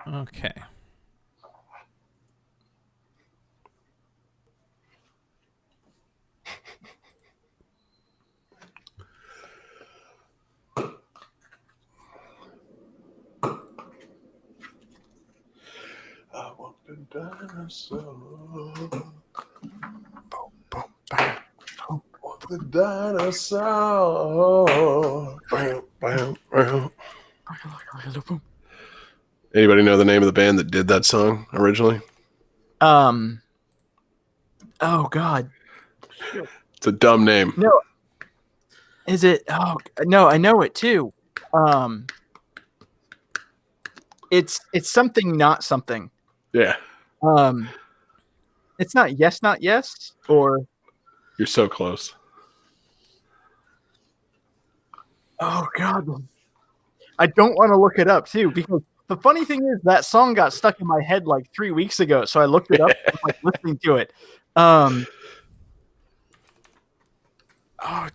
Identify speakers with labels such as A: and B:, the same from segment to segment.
A: Okay.
B: I want the dinosaur. The dinosaur. Anybody know the name of the band that did that song originally?
C: Oh God.
B: It's a dumb name.
C: No. Is it? Oh no, I know it too. It's something, not something.
B: Yeah.
C: It's not yes, not yes, or
B: You're so close.
C: oh God. I don't want to look it up too, because the funny thing is that song got stuck in my head like 3 weeks ago, so I looked it up and like listening to it. Oh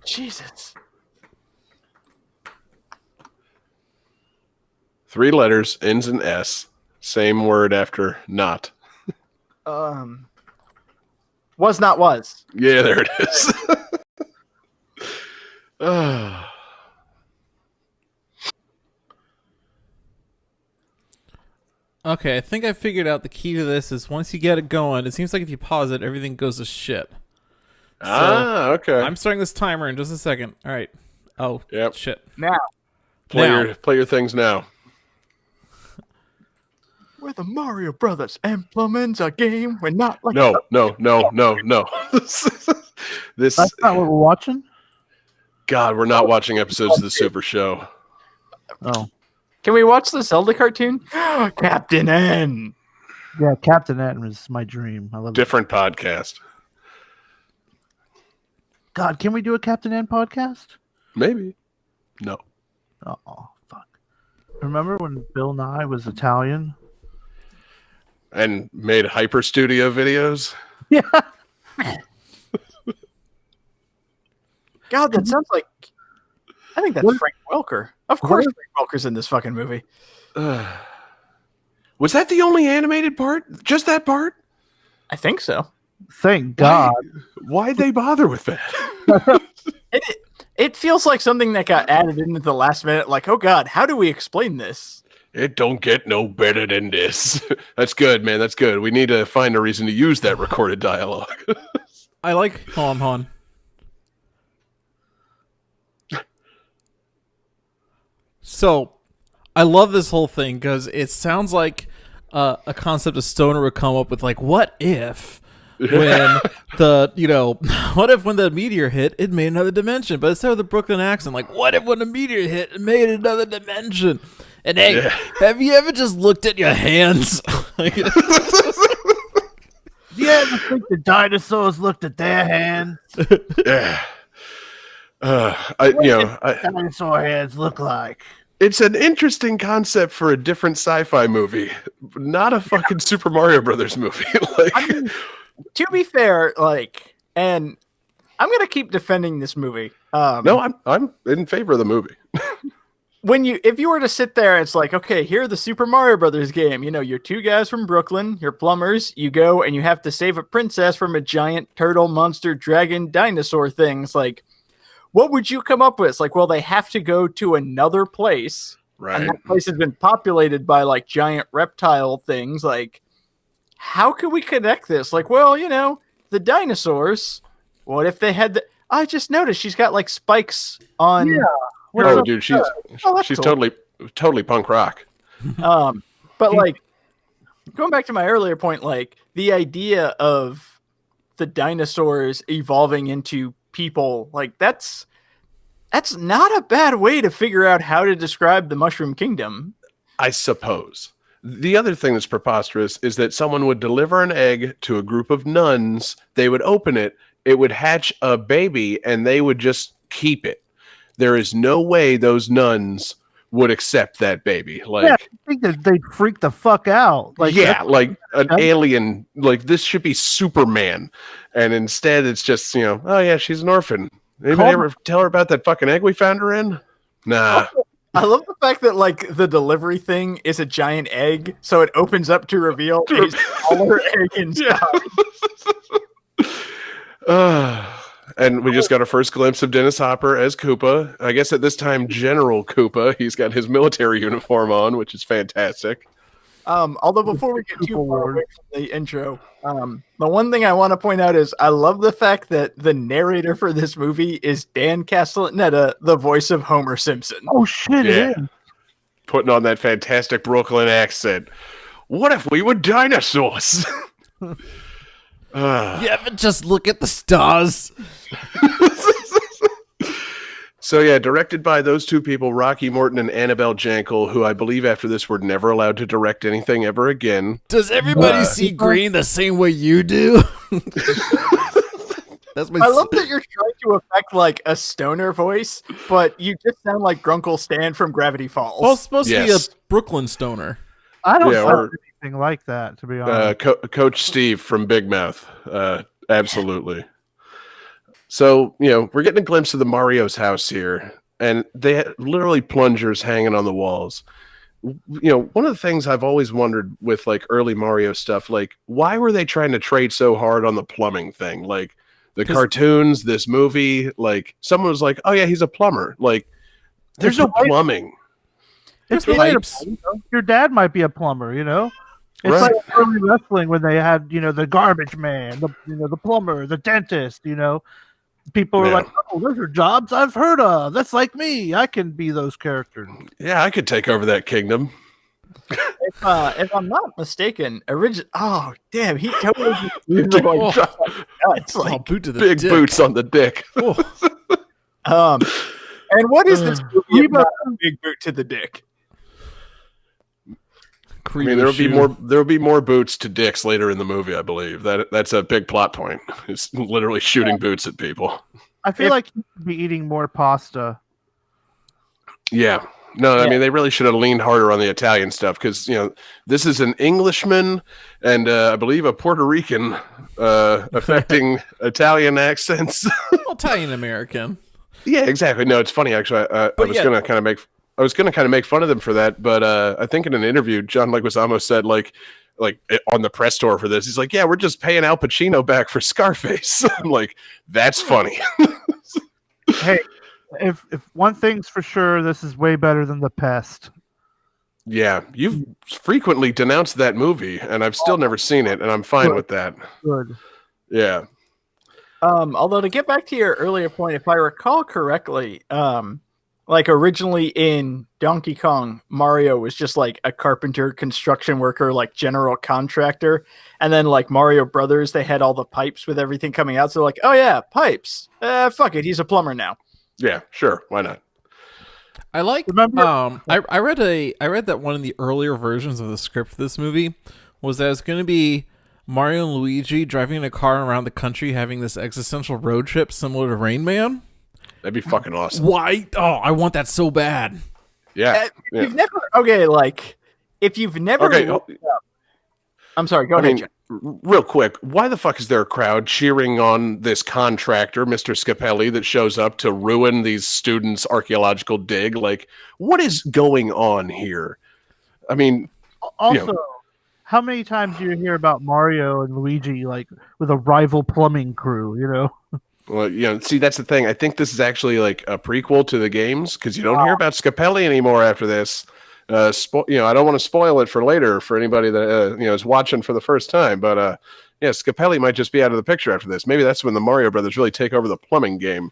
C: Jesus.
B: 3 letters, ends in S. Same word after not.
C: Was not was.
B: Yeah, there it is.
A: Okay, I think I figured out the key to this is once you get it going, it seems like if you pause it, everything goes to shit.
B: Okay.
A: I'm starting this timer in just a second. All right. Oh,
B: yep.
A: Shit.
C: Now.
B: Play your things now.
C: We're the Mario Brothers implements a game. We're not like
B: No. This
D: That's not what we're watching?
B: God, we're not watching episodes of the Super Show.
D: Oh.
C: Can we watch the Zelda cartoon? Captain N.
D: Yeah, Captain N was my dream. I love
B: Different podcast.
D: God, can we do a Captain N podcast?
B: Maybe. No.
D: Oh, fuck. Remember when Bill Nye was Italian?
B: And made Hyper Studio videos?
D: Yeah.
C: God, that sounds like... I think that's Frank Welker. Of course Frank Welker's in this fucking movie.
B: Was that the only animated part? Just that part?
C: I think so.
D: Thank God.
B: Why'd they bother with that?
C: It feels like something that got added into the last minute. Like, oh God, how do we explain this?
B: It don't get no better than this. That's good, man. That's good. We need to find a reason to use that recorded dialogue.
A: I like... Hold on. So, I love this whole thing because it sounds like a concept a stoner would come up with. Like, what if when what if when the meteor hit, it made another dimension? But instead of the Brooklyn accent, like, what if when the meteor hit, it made another dimension? And hey, have you ever just looked at your hands?
D: Do you ever think the dinosaurs looked at their hands?
B: Yeah.
D: Dinosaur hands look like.
B: It's an interesting concept for a different sci-fi movie, not a fucking Super Mario Brothers movie.
C: I mean, to be fair, and I'm gonna keep defending this movie.
B: No, I'm in favor of the movie.
C: If you were to sit there, it's like, okay, here the Super Mario Brothers game. You know, you're 2 guys from Brooklyn, you're plumbers. You go and you have to save a princess from a giant turtle, monster, dragon, dinosaur thing. It's like, what would you come up with? It's like, well, they have to go to another place.
B: Right.
C: And that place has been populated by like giant reptile things. Like, how can we connect this? Like, well, the dinosaurs. What if they had I just noticed she's got like spikes on.
D: Yeah.
B: Oh, dude, she's
C: cool.
B: totally punk rock.
C: But like, going back to my earlier point, like the idea of the dinosaurs evolving into people, like that's not a bad way to figure out how to describe the Mushroom Kingdom.
B: I suppose. The other thing that's preposterous is that someone would deliver an egg to a group of nuns, they would open it, it would hatch a baby, and they would just keep it. There is no way those nuns would accept that baby. Like,
D: Yeah, I think that they'd freak the fuck out. Like,
B: yeah, like an
D: Yeah.
B: alien. Like, this should be Superman, and instead it's just, oh yeah, she's an orphan. Anybody ever tell her about that fucking egg we found her in? Nah.
C: I love the fact that like the delivery thing is a giant egg, so it opens up to reveal a smaller egg inside.
B: And we just got our first glimpse of Dennis Hopper as Koopa. I guess at this time, General Koopa. He's got his military uniform on, which is fantastic.
C: Although before we get too far away from the intro, the one thing I want to point out is I love the fact that the narrator for this movie is Dan Castellaneta, the voice of Homer Simpson.
D: Oh shit!
B: Yeah.
D: It is.
B: Putting on that fantastic Brooklyn accent. What if we were dinosaurs?
A: Yeah, but just look at the stars.
B: So yeah, directed by those two people, Rocky Morton and Annabelle Jankel, who I believe after this were never allowed to direct anything ever again.
A: Does everybody see green the same way you do? That's my
C: I love that you're trying to affect like a stoner voice, but you just sound like Grunkle Stan from Gravity Falls.
A: Well, it's supposed to be a
B: Yes.
A: Brooklyn stoner.
D: I don't
B: Yeah,
D: sound
B: or-
D: anything like that, to be honest.
B: Coach Steve from Big Mouth. Absolutely. So, we're getting a glimpse of the Mario's house here, and they had literally plungers hanging on the walls. One of the things I've always wondered with like early Mario stuff, like why were they trying to trade so hard on the plumbing thing? Like the
A: 'Cause-
B: cartoons, this movie, like someone was like, oh yeah, he's a plumber. Like there's no plumbing.
A: There's
D: It's
A: pipes.
D: relatable. Your dad might be a plumber, It's
B: Right.
D: like early wrestling when they had, the garbage man, the plumber, the dentist, People were
B: Yeah.
D: like, oh, those are jobs I've heard of. That's like me. I can be those characters.
B: Yeah, I could take over that kingdom.
C: If I'm not mistaken, oh damn, he totally
A: Oh,
C: it's
A: oh,
C: like
A: boot to the
B: Big
A: dick.
B: boots on the dick.
A: Oh.
C: and what is this movie
D: Reba-
C: about a big boot to the dick?
B: I mean, there'll be more boots to dicks later in the movie, I believe. That's a big plot point. It's literally shooting boots at people.
D: I feel
C: If-
D: like you should be eating more pasta.
B: Yeah. No, I
C: Yeah.
B: mean, they really should have leaned harder on the Italian stuff because, this is an Englishman and I believe a Puerto Rican affecting Italian accents.
A: Italian American.
B: Yeah, exactly. No, it's funny, actually. I was
A: yeah.
B: going to kind of make fun of them for that. But I think in an interview, John Leguizamo said, like on the press tour for this, he's like, yeah, we're just paying Al Pacino back for Scarface. I'm like, that's funny.
D: Hey, if one thing's for sure, this is way better than The Pest.
B: Yeah, you've frequently denounced that movie, and I've still never seen it, and I'm fine with that.
D: Good.
B: Yeah.
C: Although to get back to your earlier point, if I recall correctly, like originally in Donkey Kong, Mario was just like a carpenter, construction worker, like general contractor. And then like Mario Brothers, they had all the pipes with everything coming out. So like, oh yeah, pipes. Fuck it, he's a plumber now.
B: Yeah, sure. Why not?
A: I like.
D: Remember-
A: I read that one of the earlier versions of the script for this movie was that it's going to be Mario and Luigi driving in a car around the country, having this existential road trip similar to Rain Man.
B: That'd be fucking awesome.
A: Why? Oh, I want that so bad.
B: Yeah.
C: If
B: yeah.
C: you've never, okay, like if you've never,
B: Okay.
C: looked up- I'm sorry, go
B: I
C: ahead.
B: mean,
C: John.
B: real quick, why the fuck is there a crowd cheering on this contractor, Mr. Scapelli, that shows up to ruin these students' archaeological dig? Like, what is going on here? I mean,
D: Also, how many times do you hear about Mario and Luigi like with a rival plumbing crew?
B: well, see, that's the thing. I think this is actually like a prequel to the games because you don't hear about Scapelli anymore after this. I don't want to spoil it for later for anybody that is watching for the first time. But yeah, Scapelli might just be out of the picture after this. Maybe that's when the Mario Brothers really take over the plumbing game.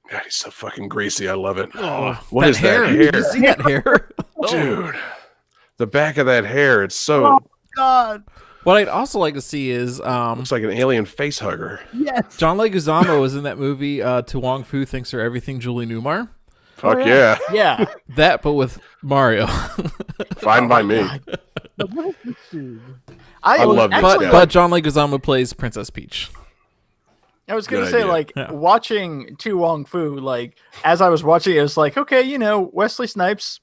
B: God, he's so fucking greasy. I love it. What
A: that
B: is
A: hair?
B: that
A: Did you
B: hair,
A: see that hair?
B: dude? The back of that hair. It's so
D: Oh God,
A: What I'd also like to see is
B: looks like an alien face hugger.
D: yes.
A: John Leguizamo is in that movie. To Wong Fu thinks they're everything. Julie Newmar.
B: Fuck yeah.
C: Yeah.
A: That, but with Mario.
B: Fine by me.
D: But what is this dude?
B: I love this
A: but
B: guy.
A: but John Leguizamo plays Princess Peach.
C: I was gonna
B: Good
C: say,
B: idea.
C: like,
A: Yeah.
C: watching Tu Wong Fu, like, as I was watching it, was like, okay, Wesley Snipes,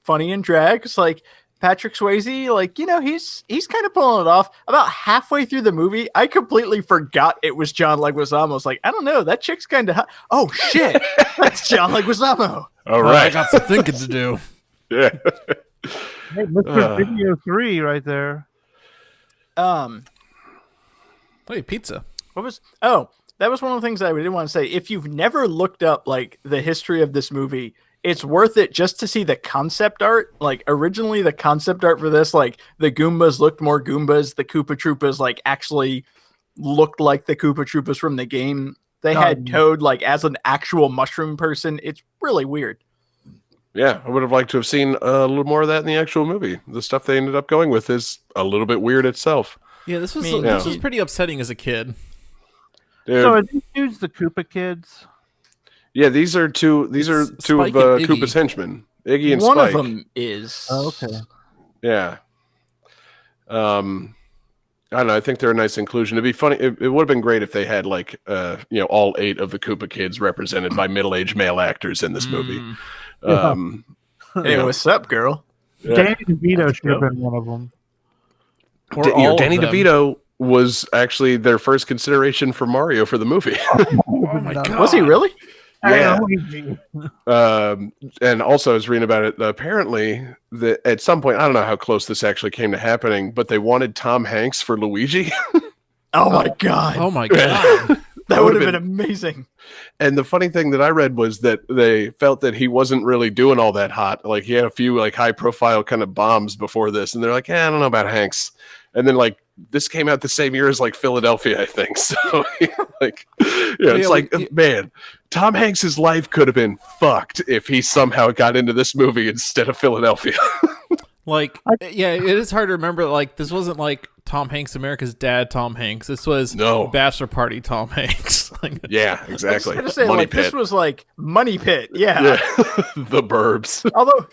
C: funny in drag. It's like Patrick Swayze, like, he's kind of pulling it off. About halfway through the movie, I completely forgot it was John Leguizamo. I was like, I don't know, that chick's kind of hot. Oh shit, that's John Leguizamo.
B: All
A: I
B: right.
A: got some thinking to do.
B: Yeah.
D: Hey, Mr. Video 3 right there.
A: Hey, pizza.
C: What was? Oh, that was one of the things I did want to say. If you've never looked up like the history of this movie, it's worth it just to see the concept art. Like originally, the concept art for this, like the Goombas looked more Goombas. The Koopa Troopas like actually looked like the Koopa Troopas from the game. They had Toad like as an actual mushroom person. It's really weird.
B: Yeah, I would have liked to have seen a little more of that in the actual movie. The stuff they ended up going with is a little bit weird itself.
A: Yeah, this was
C: I mean,
A: this was pretty upsetting as a kid.
B: Dude,
D: So are these dudes the Koopa kids?
B: yeah, these are two. These are
A: It's
B: two
A: Spike
B: of
A: and Iggy.
B: Koopa's henchmen, Iggy and
C: One
B: Spike.
C: of them is.
D: Oh, okay.
B: Yeah. I don't know. I think they're a nice inclusion. It'd be funny. It would have been great if they had like, all 8 of the Koopa kids represented by middle-aged male actors in this movie.
C: Hey, what's up, girl?
B: Yeah.
D: Danny DeVito should have been one of them.
A: Or all of
B: Danny
A: them.
B: DeVito was actually their first consideration for Mario for the movie.
A: Oh my god.
C: Was he really?
B: Yeah.
D: Luigi.
B: And also, I was reading about it. Apparently, at some point, I don't know how close this actually came to happening, but they wanted Tom Hanks for Luigi.
C: Oh my god,
A: Oh my god.
C: that would have been amazing.
B: And the funny thing that I read was that they felt that he wasn't really doing all that hot. Like he had a few like high profile kind of bombs before this, and they're like, I don't know about Hanks. And then like this came out the same year as like Philadelphia, I think. So it's like, man, Tom Hanks's life could have been fucked if he somehow got into this movie instead of Philadelphia.
A: Like, yeah, it is hard to remember. Like, this wasn't like Tom Hanks, America's Dad, Tom Hanks. This was Bachelor Party, Tom Hanks. Like,
B: Yeah, exactly.
C: I was gonna say,
B: Money
C: like,
B: Pit.
C: this was like Money Pit. Yeah.
B: The Burbs.
C: Although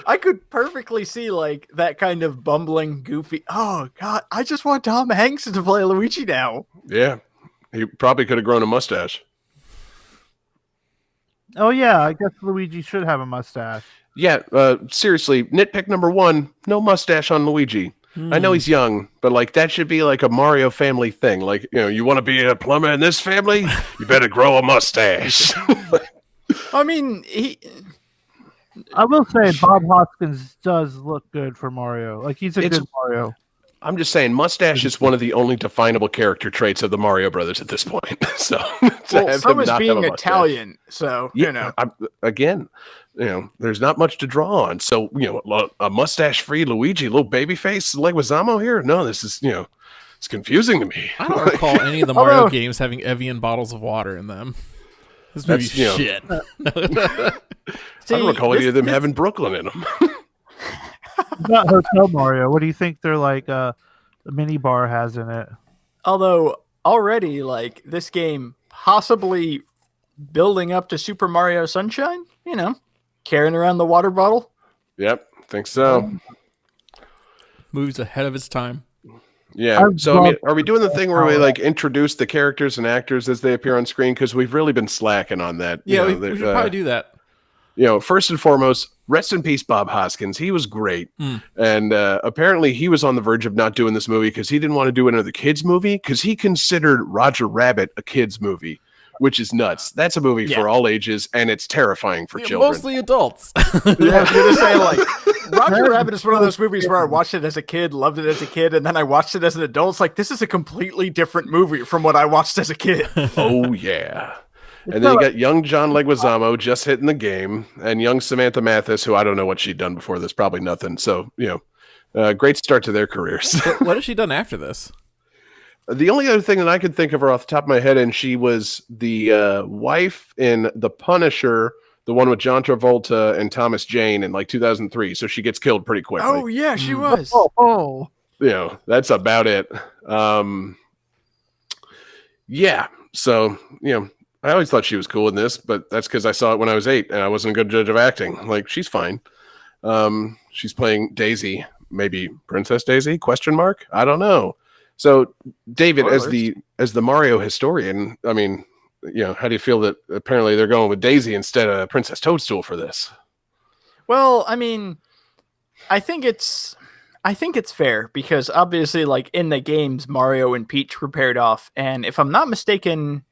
C: I could perfectly see like that kind of bumbling, goofy. Oh god, I just want Tom Hanks to play Luigi now.
B: Yeah, he probably could have grown a mustache.
D: Oh yeah, I guess Luigi should have a mustache.
B: Yeah, seriously, nitpick number 1, no mustache on Luigi. I know he's young, but like that should be like a Mario family thing. Like, you want to be a plumber in this family? You better grow a mustache.
C: I mean,
D: I will say Bob Hoskins does look good for Mario. Like he's a good Mario.
B: I'm just saying, mustache is one of the only definable character traits of the Mario Brothers at this point. So, to have
C: so
B: him
C: is
B: not have
C: being
B: a mustache-
C: Italian. So
B: again, there's not much to draw on. So, a mustache-free Luigi, little baby face Leguizamo here. No, this is, it's confusing to me.
A: I don't recall any of the Mario games having Evian bottles of water in them. This movie's shit.
B: I don't recall any of them having Brooklyn in them.
D: Not Hotel Mario. What do you think their like the mini bar has in it?
C: Although already like this game possibly building up to Super Mario Sunshine, carrying around the water bottle.
B: Yep, think so.
A: Movie's ahead of its time.
B: Yeah. So, I mean, are we doing the thing where we like introduce the characters and actors as they appear on screen? Because we've really been slacking on that.
A: Yeah, we should probably do that.
B: First and foremost, rest in peace, Bob Hoskins. He was great. And apparently he was on the verge of not doing this movie because he didn't want to do another kids movie because he considered Roger Rabbit a kids movie, which is nuts. That's a movie for all ages, and it's terrifying for children.
A: Mostly adults.
C: Yeah, I was gonna say like Roger Rabbit is one of those movies where I watched it as a kid, loved it as a kid, and then I watched it as an adult. It's like this is a completely different movie from what I watched as a kid.
B: Oh yeah. And then you got young John Leguizamo just hitting the game, and young Samantha Mathis, who I don't know what she'd done before this, probably nothing. So, great start to their careers.
A: What has she done after this?
B: The only other thing that I could think of her off the top of my head, and she was the wife in The Punisher, the one with John Travolta and Thomas Jane in like 2003. So she gets killed pretty quickly.
C: Oh yeah, she was.
B: That's about it. Yeah. So, I always thought she was cool in this, but that's because I saw it when I was 8 and I wasn't a good judge of acting. Like, she's fine. She's playing Daisy, maybe Princess Daisy? ? I don't know. So, David, as
C: Spoilers.
B: the Mario historian, I mean, how do you feel that apparently they're going with Daisy instead of Princess Toadstool for this?
C: Well, I mean, I think it's fair because obviously, like in the games, Mario and Peach were paired off, and if I'm not mistaken,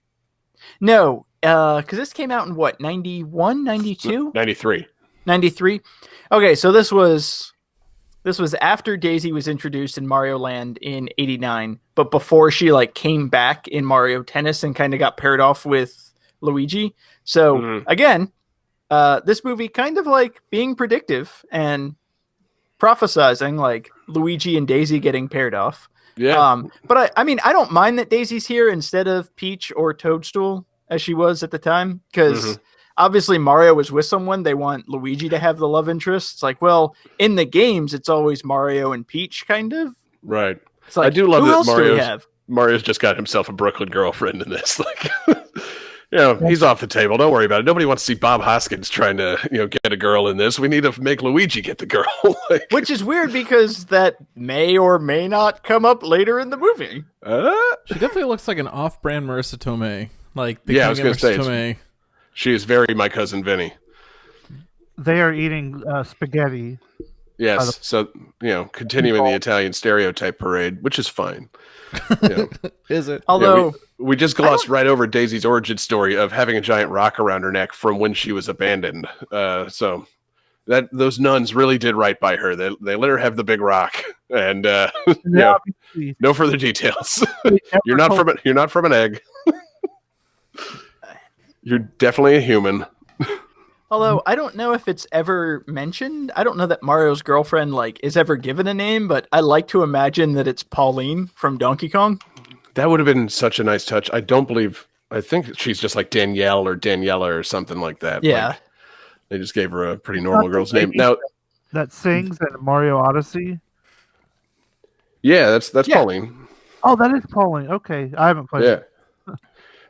C: no, because this came out in what 91, 92,
B: 93.
C: 93. Okay, so this was after Daisy was introduced in Mario Land in 89, but before she like came back in Mario Tennis and kind of got paired off with Luigi. So
B: Mhm.
C: again, this movie kind of like being predictive and prophesizing like Luigi and Daisy getting paired off.
B: Yeah.
C: But I mean, I don't mind that Daisy's here instead of Peach or Toadstool as she was at the time, because obviously Mario was with someone. They want Luigi to have the love interest. It's like, well, in the games, it's always Mario and Peach, kind of.
B: Right.
C: It's like,
B: I do love
C: who
B: that
C: else do we have?
B: Mario's just got himself a Brooklyn girlfriend in this. Like, he's off the table. Don't worry about it. Nobody wants to see Bob Hoskins trying to, get a girl in this. We need to make Luigi get the girl. Like,
C: Which is weird because that may or may not come up later in the movie.
A: She definitely looks like an off-brand Marissa Tomei. Like the
B: Yeah, I
A: King
B: was
A: of
B: gonna say,
A: Marissa Tomei.
B: she is very my cousin Vinny.
D: They are eating spaghetti.
B: Yes. So, continuing the Italian stereotype parade, which is fine.
A: Is it?
C: Although,
B: We just glossed right over Daisy's origin story of having a giant rock around her neck from when she was abandoned. So that those nuns really did right by her. They let her have the big rock, and
D: Obviously,
B: no further details.
D: they
B: You're
D: never
B: not from an egg. You're definitely a human.
C: although I don't know if it's ever mentioned. I don't know that Mario's girlfriend like is ever given a name, but I like to imagine that it's Pauline from Donkey Kong.
B: That would have been such a nice touch. I think she's just like Danielle or Daniela or something like that.
C: Yeah.
B: Like, they just gave her a pretty normal girl's name. Now,
D: that sings in Mario Odyssey.
B: yeah, that's
C: Yeah.
B: Pauline.
D: Oh, that is Pauline. Okay, I haven't played.
B: Yeah.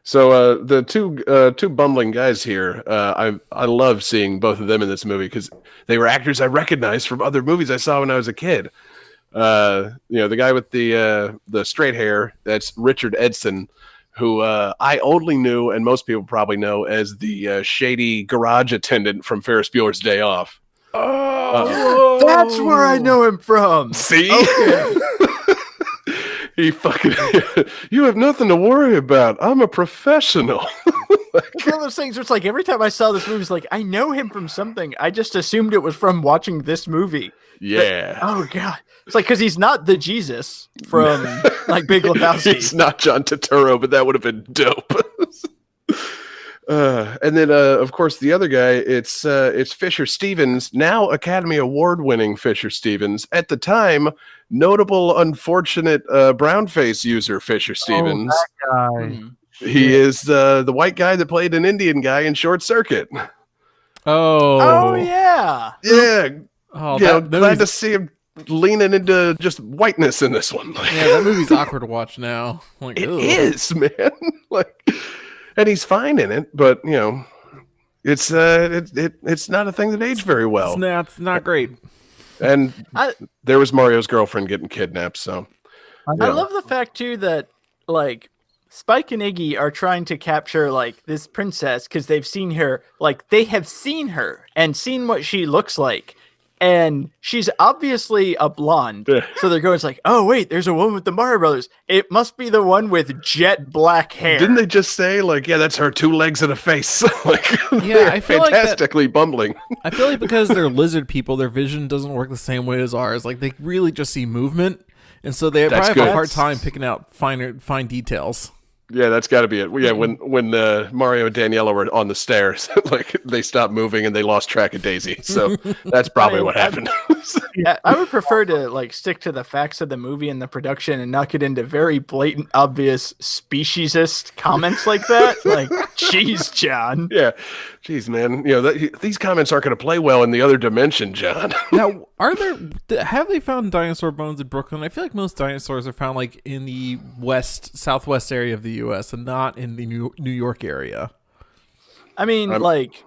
B: So the two bumbling guys here, I love seeing both of them in this movie because they were actors I recognized from other movies I saw when I was a kid. The guy with the straight hair, that's Richard Edson, who I only knew, and most people probably know, as the shady garage attendant from Ferris Bueller's Day Off.
A: Oh,
C: That's where I know him from.
B: See?
C: Okay.
B: He fucking, you have nothing to worry about. I'm a professional.
C: It's one of those things where it's like every time I saw this movie, it's like I know him from something. I just assumed it was from watching this movie.
B: Yeah.
C: Oh god, it's like because he's not the Jesus from like Big Lebowski.
B: It's not John Turturro, but that would have been dope. And then, of course, the other guy, it's Fisher Stevens, now Academy Award-winning Fisher Stevens. At the time, notable unfortunate brown face user Fisher Stevens.
D: Oh, that guy.
C: Mhm.
B: He is the white guy that played an Indian guy in Short Circuit.
C: Oh yeah.
B: Yeah,
A: Oh,
B: glad to
A: movie's-
B: see him leaning into just whiteness in this one. Like,
A: yeah, that movie's awkward to watch now. Like,
B: it
A: ugh.
B: is, man. Like, and he's fine in it, but it's it's not a thing that aged very well.
A: It's not great.
B: And
C: I-
B: there was Mario's girlfriend getting kidnapped. So
C: I love the fact too that like Spike and Iggy are trying to capture like this princess because they've seen her, like they have seen her and seen what she looks like. And she's obviously a blonde.
B: Yeah.
C: So they're going, it's like, oh, wait, there's a woman with the Mario Brothers. It must be the one with jet black hair.
B: didn't they just say like, yeah, that's her 2 legs and a face? Like,
A: Yeah,
B: they're
A: I feel like that-
B: fantastically bumbling.
A: I feel like because they're lizard people, their vision doesn't work the same way as ours. Like they really just see movement, and so they
B: That's
A: probably have
B: good.
A: a hard time picking out fine details.
B: Yeah, that's got to be it. Yeah, when Mario and Daniela were on the stairs, like they stopped moving and they lost track of Daisy. So that's probably what happened.
C: I would prefer to like stick to the facts of the movie and the production and not get into very blatant, obvious speciesist comments like that. Like, jeez, John.
B: Yeah, jeez, man. These comments aren't going to play well in the other dimension, John.
A: Now, have they found dinosaur bones in Brooklyn? I feel like most dinosaurs are found like in the southwest area of the U.S. and not in the New York area.
C: I mean, like,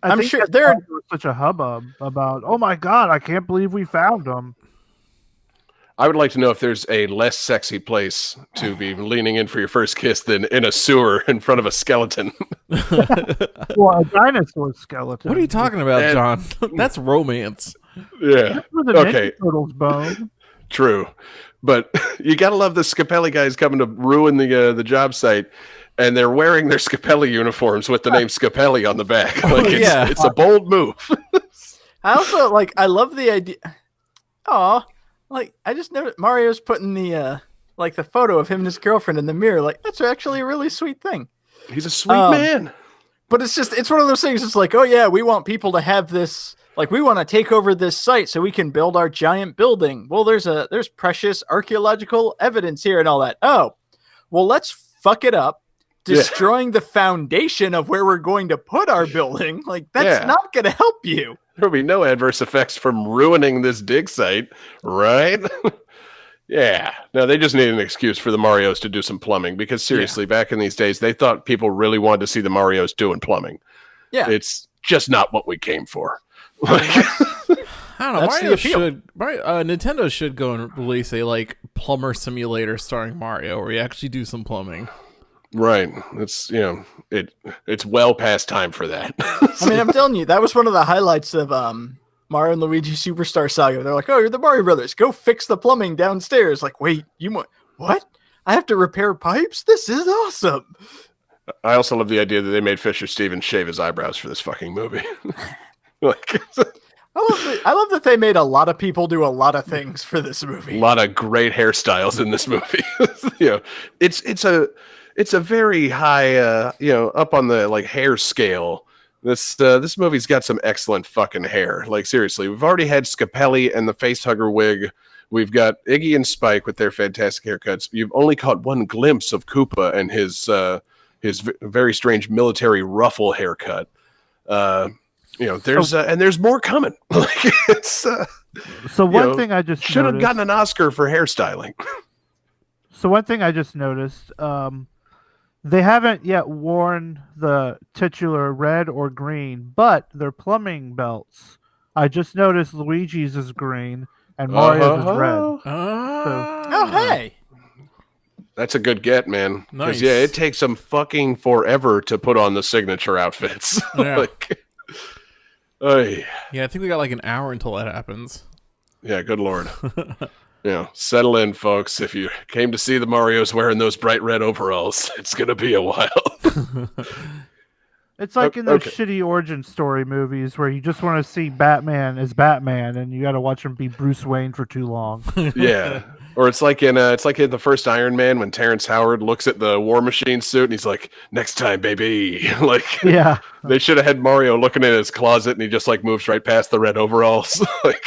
D: I
C: I'm
D: think
C: sure
D: that's
C: there-
D: why there was such a hubbub about. Oh my god! I can't believe we found them.
B: I would like to know if there's a less sexy place to be leaning in for your first kiss than in a sewer in front of a skeleton.
D: Well, a dinosaur skeleton.
A: What are you talking about,
B: And-
A: John? That's romance.
B: Yeah.
D: With a
B: Okay.
D: Ninja Turtles bone.
B: True, but you gotta love the Scapelli guys coming to ruin the job site, and they're wearing their Scapelli uniforms with the name Scapelli on the back. Like
A: yeah.
B: it's a bold move.
C: I also I love the idea. Oh, I just noticed Mario's putting the the photo of him and his girlfriend in the mirror. Like, that's actually a really sweet thing.
B: He's a sweet
C: Um,
B: man.
C: But it's one of those things. It's like, oh yeah, we want people to have this. Like, we want to take over this site so we can build our giant building. Well, there's precious archaeological evidence here and all that. Oh, well, let's fuck it up, destroying the foundation of where we're going to put our building. Like, that's
B: Yeah.
C: not going to help you.
B: There'll be no adverse effects from ruining this dig site, right? Yeah. No, they just need an excuse for the Marios to do some plumbing because seriously, back in these days, they thought people really wanted to see the Marios doing plumbing.
C: Yeah.
B: It's just not what we came for. Like,
A: I don't know.
C: That's the appeal.
A: Nintendo should go and release a plumber simulator starring Mario, where you actually do some plumbing.
B: right. It's it's well past time for that.
C: I mean, I'm telling you, that was one of the highlights of Mario and Luigi Superstar Saga. They're like, oh, you're the Mario Brothers. Go fix the plumbing downstairs. Like, wait, what? I have to repair pipes? This is awesome.
B: I also love the idea that they made Fisher Stevens shave his eyebrows for this fucking movie. Like,
C: I love that they made a lot of people do a lot of things for this
B: a
C: movie.
B: lot of great hairstyles in this movie. It's a very high up on the hair scale. This movie's got some excellent fucking hair. Like, seriously, we've already had Scapelli and the facehugger wig. We've got Iggy and Spike with their fantastic haircuts. You've only caught one glimpse of Koopa and his very strange military ruffle haircut. There's more coming. Like, it's
D: So one thing I just
B: should have
D: noticed-
B: gotten an Oscar for hairstyling.
D: So one thing I just noticed, they haven't yet worn the titular red or green, but their plumbing belts. I just noticed Luigi's is green and Mario's is red.
C: Oh, hey.
B: That's a good get, man.
A: Nice.
B: Because it takes them fucking forever to put on the signature outfits.
A: Yeah.
B: Oy.
A: Yeah, I think we got an hour until that happens.
B: Yeah, good lord. Settle in, folks. If you came to see the Marios wearing those bright red overalls, it's gonna be a while.
D: It's like in those
B: Okay.
D: shitty origin story movies where you just want to see Batman as Batman and you got to watch him be Bruce Wayne for too long.
B: Yeah. Or it's like in the first Iron Man when Terrence Howard looks at the War Machine suit and he's like, "Next time, baby." Like,
D: Yeah.
B: they should have had Mario looking in his closet and he just moves right past the red overalls. Like,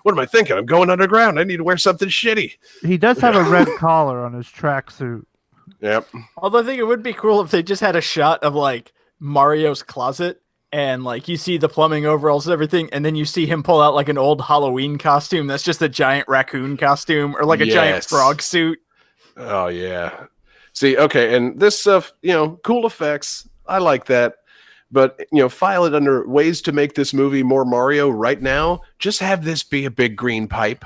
B: what am I thinking? I'm going underground. I need to wear something shitty.
D: He does have a red collar on his tracksuit.
B: Yep.
C: Although I think it would be cool if they just had a shot of Mario's closet and you see the plumbing overalls and everything, and then you see him pull out an old Halloween costume that's just a giant raccoon costume or a giant
B: Yes.
C: frog suit.
B: Oh yeah. See, okay, and this stuff, cool effects. I like that. But file it under ways to make this movie more Mario right now. Just have this be a big green pipe.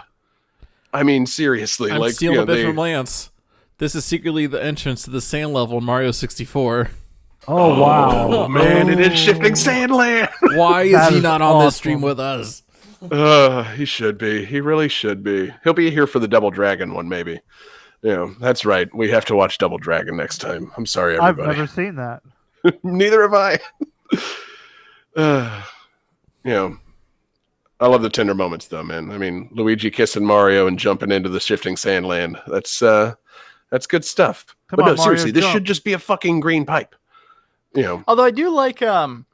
B: I mean, seriously,
A: I'm stealing a bit from Lance. This is secretly the entrance to the sand level in Mario 64.
D: Oh, wow.
B: Oh man, it is shifting Sandland.
A: Why is
D: That
A: he
D: is
A: not on this
D: awesome.
A: stream with us?
B: He should be. He really should be. He'll be here for the Double Dragon one, maybe. That's right. We have to watch Double Dragon next time. I'm sorry,
D: I've
B: everybody.
D: never seen that.
B: Neither have I. I love the tender moments, though, man. I mean, Luigi kissing Mario and jumping into the shifting sand land. That's good stuff.
D: Come
B: But
D: on,
B: no,
D: Mario,
B: seriously, this
D: jump.
B: should just be a fucking green pipe.
C: Although I do like one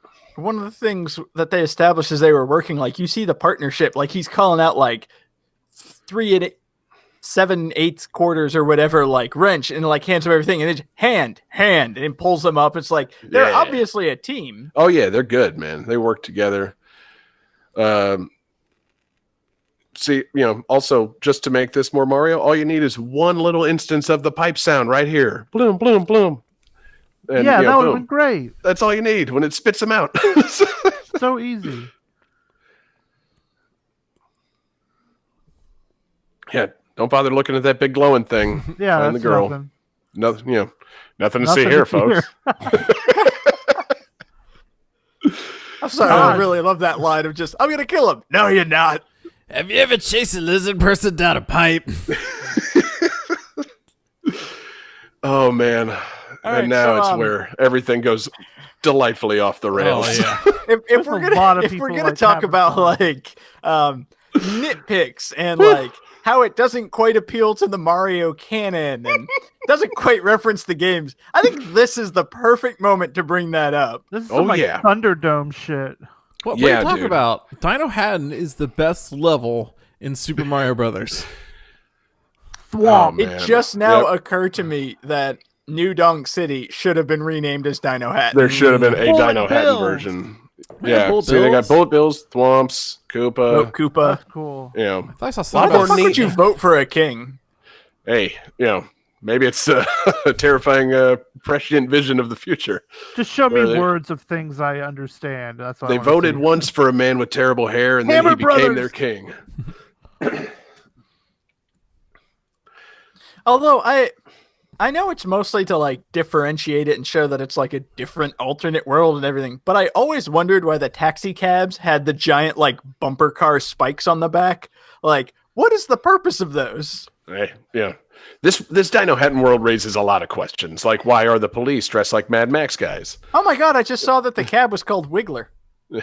C: of the things that they established as they were working, you see the partnership, he's calling out 3 7/8 quarters or whatever, wrench, and hands him everything, and it's hand, and it pulls them up. It's they're
B: Yeah.
C: obviously a team.
B: Oh yeah, they're good, man. They work together. See, also just to make this more Mario, all you need is one little instance of the pipe sound right here. Bloom, bloom, bloom. And,
D: Yeah, that would have
B: boom.
D: been great.
B: That's all you need when it spits them out.
D: So easy.
B: Yeah, don't bother looking at that big glowing thing.
D: Yeah,
B: Find
D: that's
B: the girl.
D: nothing.
B: Nothing, nothing to
D: Nothing
B: see here,
D: to see
B: folks.
C: I'm sorry, I really love that line of just, I'm gonna kill him. No, you're not.
A: Have you ever chased a lizard person down a pipe?
B: Oh man!
C: right,
B: And now
C: so,
B: it's where everything goes delightfully off the rails.
A: Oh yeah.
C: If
D: There's a lot of
C: we're
D: people,
C: gonna
D: like,
C: talk
D: having
C: about
D: fun.
C: like nitpicks and like how it doesn't quite appeal to the Mario canon and doesn't quite reference the games, I think this is the perfect moment to bring that up.
D: This is
B: Oh,
D: some like
B: yeah.
D: Thunderdome shit.
A: What are
B: Yeah,
A: you talking
B: dude.
A: about? Dino Hatton is the best level in Super Mario Brothers.
D: Thwomp.
B: Man.
C: It just now
B: Yep.
C: occurred to me that New Donk City should have been renamed as Dino Hatton.
B: There should have been a
D: Bullet
B: Dino Hatton
D: Bills.
B: version.
A: Yeah,
B: Yeah,
A: Bullet
B: see, they got
A: Bills.
B: Bullet Bills, Thwomps,
C: Oh,
B: Koopa.
C: Koopa.
D: That's cool.
B: You
A: I thought I saw
C: Why
A: something
C: the
A: about
C: fuck would
B: neat.
C: you vote for a king?
B: Hey, maybe it's a terrifying, prescient vision of the future.
D: Just show me
B: Where they-
D: words of things I understand. That's what I
B: They
D: wanna
B: voted
D: see.
B: once for a man with terrible hair, and then
D: Hammer
B: he became
D: Brothers.
B: their king.
C: Although I know it's mostly to like differentiate it and show that it's like a different alternate world and everything, but I always wondered why the taxi cabs had the giant like bumper car spikes on the back. Like, what is the purpose of those?
B: Hey, this Dino Hatton world raises a lot of questions, like why are the police dressed like Mad Max guys?
C: Oh my god, I just saw that the cab was called Wiggler.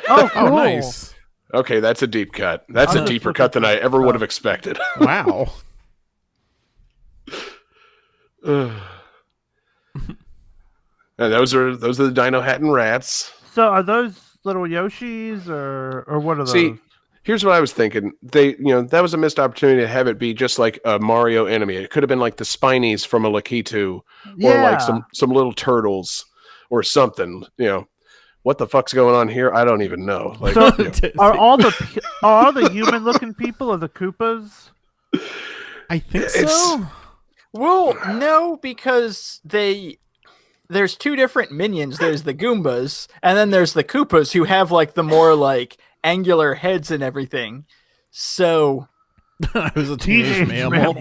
D: Oh, cool.
A: Oh, nice.
B: Okay, that's a deep cut. That's a
D: I'm
B: deeper
D: just
B: cut than I
D: looking
B: ever
D: for
B: would have expected.
A: Wow.
B: And those are the Dino Hatton rats.
D: So are those little Yoshis or what are those?
B: See, here's what I was thinking. That was a missed opportunity to have it be just like a Mario enemy. It could have been like the Spinies from a Lakitu, or like some little turtles or something. What the fuck's going on here? I don't even know. Like,
D: So-
B: you know,
D: Are all the human looking people of the Koopas?
A: I think
B: It's-
A: so.
C: Well, no, because there's two different minions. There's the Goombas, and then there's the Koopas who have like the more like angular heads and everything. So
A: I was a teenage mammal.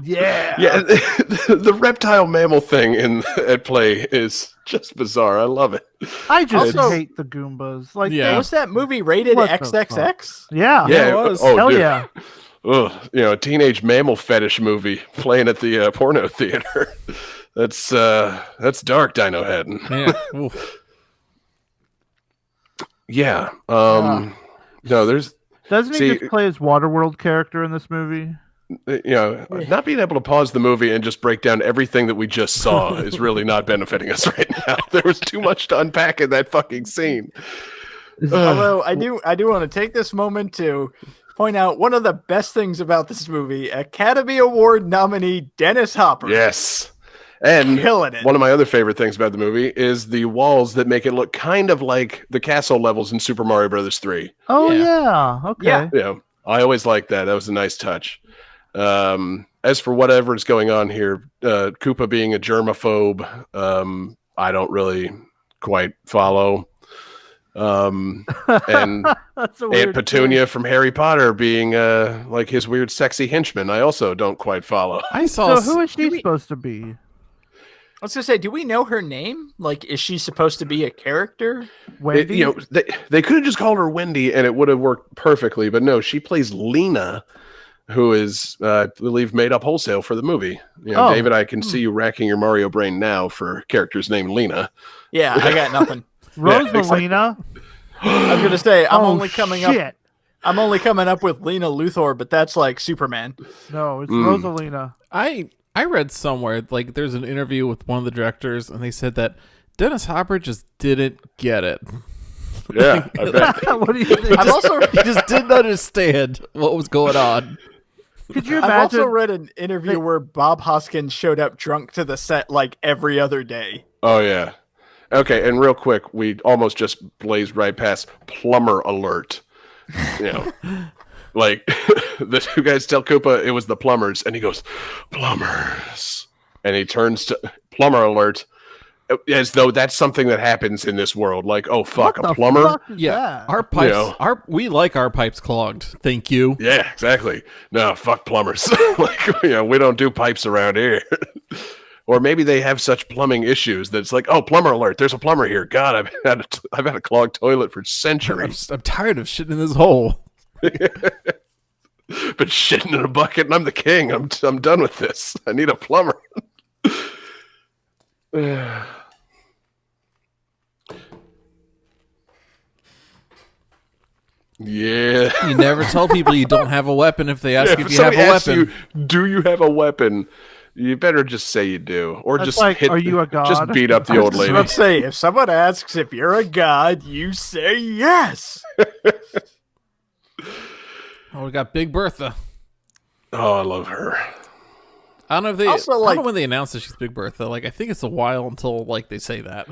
D: Yeah.
B: yeah, the reptile mammal thing at play is just bizarre. I love it.
D: I just
C: Also-
D: hate the Goombas. Like,
A: Yeah.
C: was that movie rated
D: What the
C: XXX?
D: yeah.
A: Yeah, it was.
B: Oh,
D: Hell
B: dude.
D: yeah.
B: Ugh, a teenage mammal fetish movie playing at the porno theater. That's dark, Dino Hatton.
A: Man. Oof.
B: Yeah. No, there's
D: Doesn't he
B: See-
D: just play his Waterworld character in this movie?
B: not being able to pause the movie and just break down everything that we just saw is really not benefiting us right now. There was too much to unpack in that fucking scene.
C: Although I do want to take this moment to point out one of the best things about this movie: Academy Award nominee Dennis Hopper.
B: Yes. And
C: Killing it.
B: one of my other favorite things about the movie is the walls that make it look kind of like the castle levels in Super Mario Brothers 3.
D: Oh
A: Yeah.
D: yeah. Okay.
C: Yeah.
B: Yeah, I always liked that. That was a nice touch. As for whatever is going on here, Koopa being a germaphobe, I don't really quite follow. And
D: That's a weird
B: Aunt Petunia from Harry Potter being like his weird sexy henchman, I also don't quite follow.
A: I saw.
D: So who is she
C: we-
D: supposed to be?
C: I was gonna say, do we know her name? Like, is she supposed to be a character?
D: Wendy.
B: They could have just called her Wendy and it would have worked perfectly, but no, she plays Lena, who is, I believe, made up wholesale for the movie.
D: Oh.
B: David, I can see you racking your Mario brain now for characters named Lena.
C: Yeah, I got nothing.
D: Rosalina.
C: I was gonna say I'm
D: Oh,
C: only coming up.
D: shit.
C: I'm only coming up with Lena Luthor, but that's like Superman.
D: No, it's
B: Mm.
D: Rosalina.
A: I read somewhere like there's an interview with one of the directors, and they said that Dennis Hopper just didn't get it.
B: Yeah, I bet.
D: What do you think?
C: I've also
A: He just didn't understand what was going on.
D: Could you
C: I've also
D: imagine?
C: read an interview where Bob Hoskins showed up drunk to the set like every other day.
B: Oh, yeah. Okay, and real quick, we almost just blazed right past plumber alert. Like the two guys tell Koopa it was the plumbers, and he goes, plumbers. And he turns to plumber alert. as though that's something that happens in this world. Like, oh fuck,
D: What
B: a
D: the
B: plumber.
D: fuck is
A: Yeah,
D: that?
A: our pipes.
B: know.
A: We like our pipes clogged. Thank you.
B: Yeah, exactly. No, fuck plumbers. Like, we don't do pipes around here. Or maybe they have such plumbing issues that it's like, oh, plumber alert! There's a plumber here. God, I've had a clogged toilet for centuries.
A: I'm tired of shitting in this hole.
B: But shitting in a bucket, and I'm the king. I'm done with this. I need a plumber. Yeah.
A: You never tell people you don't have a weapon if they ask
B: If
A: if you have
B: somebody
A: a
B: asks
A: weapon.
B: you, do you have a weapon? You better just say you do, or
D: That's
B: just
D: like,
B: hit.
D: are you a god?
B: Just beat up the
C: I was
B: old
C: just
B: lady.
C: about to say, if someone asks if you're a god, you say yes.
A: Oh, we got Big Bertha.
B: Oh, I love her.
A: I don't know if they.
C: Also,
A: I don't
C: like-
A: know when they announced that she's Big Bertha. Like, I think it's a while until like they say that.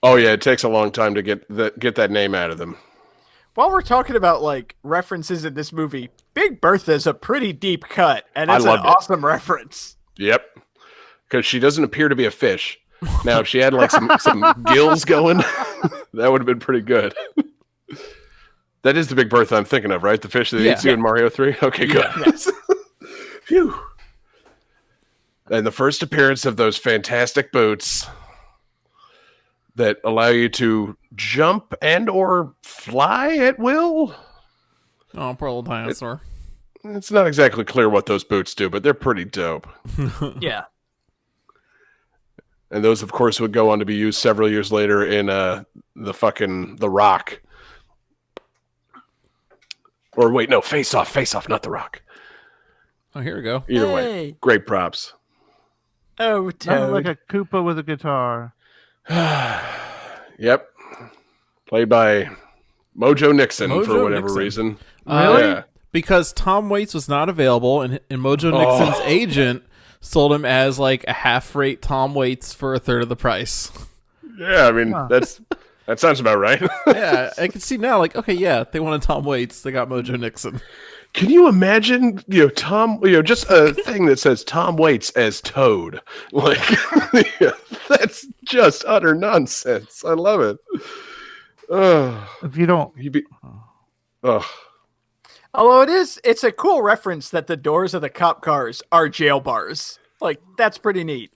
B: Oh yeah, it takes a long time to get that name out of them.
C: While we're talking about like references in this movie, Big Bertha is a pretty deep cut, and
B: I
C: it's an
B: loved it.
C: awesome reference.
B: Yep, because she doesn't appear to be a fish. Now, if she had like some gills going, that would have been pretty good. That is the Big Bertha I'm thinking of, right? The fish that
A: Yeah.
B: eats you in Mario 3? Okay, good. Phew. And the first appearance of those fantastic boots that allow you to jump and or fly at will.
A: Oh, poor little dinosaur.
B: It's not exactly clear what those boots do, but they're pretty dope.
C: Yeah.
B: And those, of course, would go on to be used several years later in The Rock. Or wait, no, Face Off, not The Rock.
A: Oh, here we go.
B: Either way,
C: Hey.
B: great props.
C: Oh,
D: Sounded
C: Toad.
D: like a Koopa with a guitar.
B: Yep. Played by Mojo Nixon for
A: Mojo
B: whatever
A: Nixon.
B: reason.
D: Really?
B: Yeah.
A: Because Tom Waits was not available, and Mojo Nixon's agent sold him as like a half-rate Tom Waits for a third of the price.
B: Yeah, I mean,
D: Huh.
B: that sounds about right.
A: Yeah, I can see now. Like, okay, yeah, they wanted Tom Waits. They got Mojo Nixon.
B: Can you imagine, Tom, just a thing that says Tom Waits as Toad? Like, that's just utter nonsense. I love it.
D: If you don't,
B: Ugh.
C: Although it's a cool reference that the doors of the cop cars are jail bars. Like, that's pretty neat.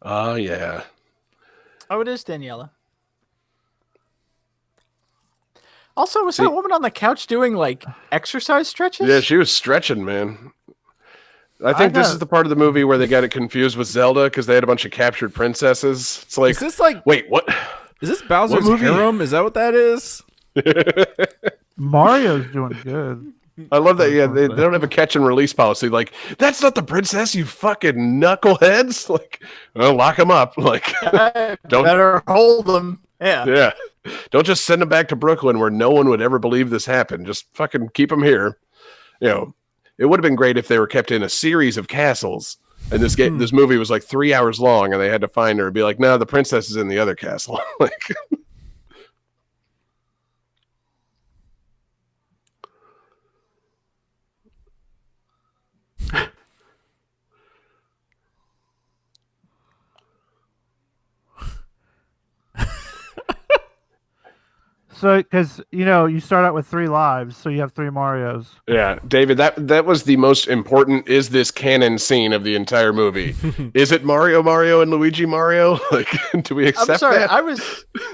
B: Oh, yeah.
C: Oh, it is Daniela. Also, was
B: See-
C: that woman on the couch doing like exercise stretches?
B: Yeah, she was stretching, man. I think this
D: got-
B: is the part of the movie where they got it confused with Zelda because they had a bunch of captured princesses. It's like,
A: Is this like?
B: wait, what?
A: Is this Bowser's
B: movie?
A: harem? Is that what that is?
D: Mario's doing good.
B: I love that. Yeah, they don't have a catch and release policy. Like, that's not the princess, you fucking knuckleheads. Like, well, lock them up. Like, Don't-
C: Better hold them. Yeah.
B: yeah, don't just send them back to Brooklyn where no one would ever believe this happened. Just fucking keep them here. It would have been great if they were kept in a series of castles. And this movie was like 3 hours long, and they had to find her and be like, "No, the princess is in the other castle." Like,
D: So, because you start out with 3 lives, so you have 3 Marios.
B: yeah, David, that was the most important "is this canon" scene of the entire movie. Is it Mario, and Luigi Mario? Like, do we accept
C: I'm sorry.
B: that?
C: I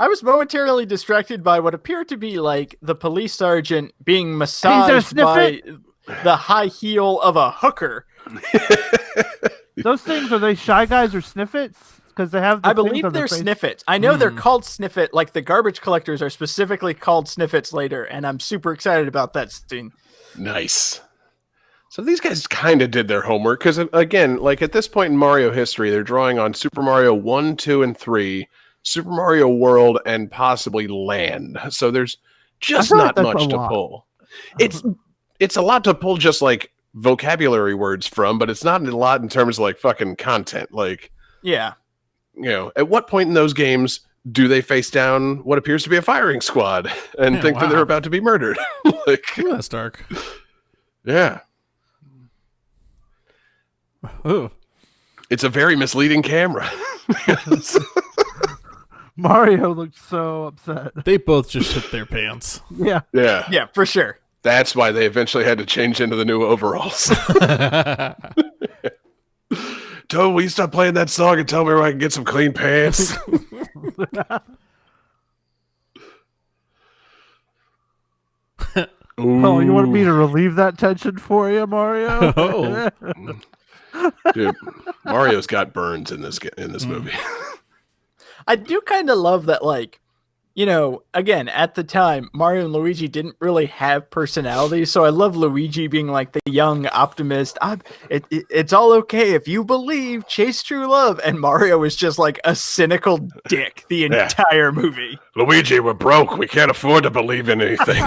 C: was momentarily distracted by what appeared to be like the police sergeant being massaged
D: sniff
C: by the high heel of a hooker.
D: Those things, are they Shy Guys or Sniffets? Because they have. The
C: I
D: things
C: believe
D: on their
C: they're
D: face.
C: sniffets. I know they're called sniffet. Like the garbage collectors are specifically called sniffets later, and I'm super excited about that scene.
B: Nice. So these guys kind of did their homework because, again, like at this point in Mario history, they're drawing on Super Mario 1, 2, and 3, Super Mario World, and possibly Land. So there's just
D: feel
B: not
D: like that's
B: much
D: a
B: to
D: lot.
B: pull. It's a lot to pull just like vocabulary words from, but it's not a lot in terms of like fucking content. Like,
C: Yeah.
B: at what point in those games do they face down what appears to be a firing squad and
A: Yeah,
B: think that they're
A: wow.
B: about to be murdered? Like,
A: Ooh, that's dark.
B: yeah.
A: Ooh.
B: It's a very misleading camera.
D: Mario looked so upset.
A: They both just shit their pants.
D: Yeah.
B: Yeah.
C: Yeah, for sure.
B: That's why they eventually had to change into the new overalls. Toad, will you stop playing that song and tell me where I can get some clean pants?
D: Oh, you want me to relieve that tension for you, Mario?
A: Oh.
B: Dude, Mario's got burns in this movie.
C: I do kind of love that, like, you know, again, at the time, Mario and Luigi didn't really have personalities, so I love Luigi being like the young optimist. It's all okay if you believe, chase true love, and Mario is just like a cynical dick the entire movie.
B: Luigi, we're broke. We can't afford to believe in anything.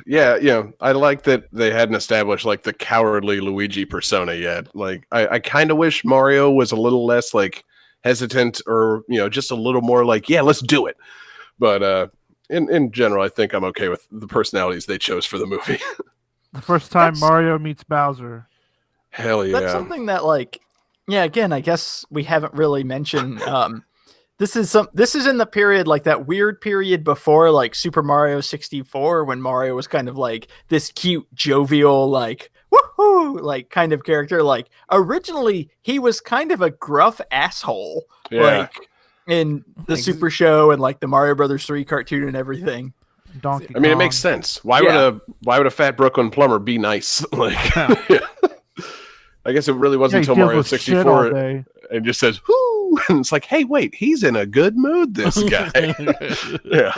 B: Yeah, you know, I like that they hadn't established like the cowardly Luigi persona yet. Like, I kind of wish Mario was a little less like hesitant, or you know, just a little more like, yeah, let's do it. But in general, I think I'm okay with the personalities they chose for the movie.
D: The first time Mario meets Bowser.
B: Hell yeah!
C: That's something that, like, yeah. Again, I guess we haven't really mentioned. This is in the period, like that weird period before like Super Mario 64, when Mario was kind of like this cute, jovial, like woohoo, like kind of character. Like originally he was kind of a gruff asshole, like in the Super Show and like the Mario Brothers 3 cartoon and everything.
D: Donkey Kong.
B: I mean, it makes sense. Why would a fat Brooklyn plumber be nice? Like, I guess it really wasn't until Mario 64 and just says, "Whoo!" And it's like, hey, wait, he's in a good mood, this guy. Yeah.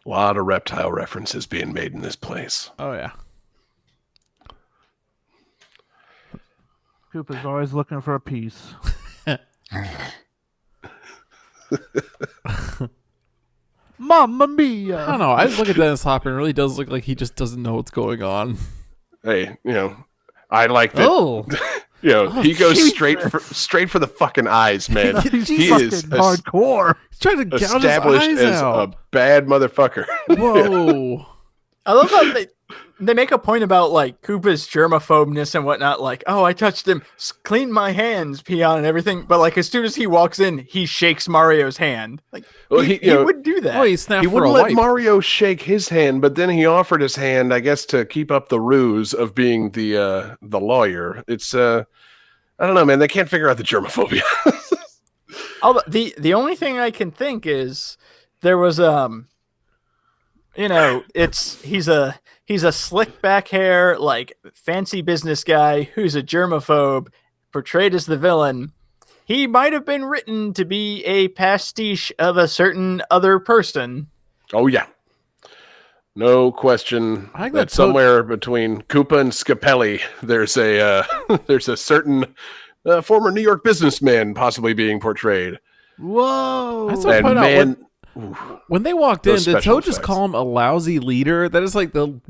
B: A lot of reptile references being made in this place.
A: Oh yeah.
D: Koopa's always looking for a piece. Mamma mia!
A: I don't know. I just look at Dennis Hopper and it really does look like he just doesn't know what's going on.
B: Hey, you know, I like that.
A: Oh,
B: You know, he goes
D: Jesus.
B: straight for the fucking eyes, man.
D: He's
B: He
D: fucking
B: is
D: hardcore.
A: he's trying to gouge his
B: established
A: eyes
B: as
A: out.
B: a bad motherfucker.
A: Whoa.
C: I love how they make a point about like Koopa's germaphobness and whatnot. Like, oh, I touched him, cleaned my hands, Peon, and everything. But like, as soon as he walks in, he shakes Mario's hand. Like,
B: Well,
C: he
B: you know,
C: would do that.
A: Oh, he snapped
B: He
A: for
B: wouldn't
A: a
B: let
A: wipe.
B: Mario shake his hand, but then he offered his hand, I guess, to keep up the ruse of being the lawyer. It's I don't know, man. They can't figure out the germophobia.
C: The only thing I can think is there was you know, he's a slick back hair, like fancy business guy who's a germaphobe, portrayed as the villain. He might have been written to be a pastiche of a certain other person.
B: Oh yeah, no question.
A: I think
B: That
A: that
B: somewhere between Koopa and Scapelli, there's a certain former New York businessman possibly being portrayed.
D: Whoa!
A: I saw-
B: And
A: point out
B: man,
A: When they walked in,
B: Those
A: did
B: special
A: Toad just
B: effects.
A: call him a lousy leader? That is like the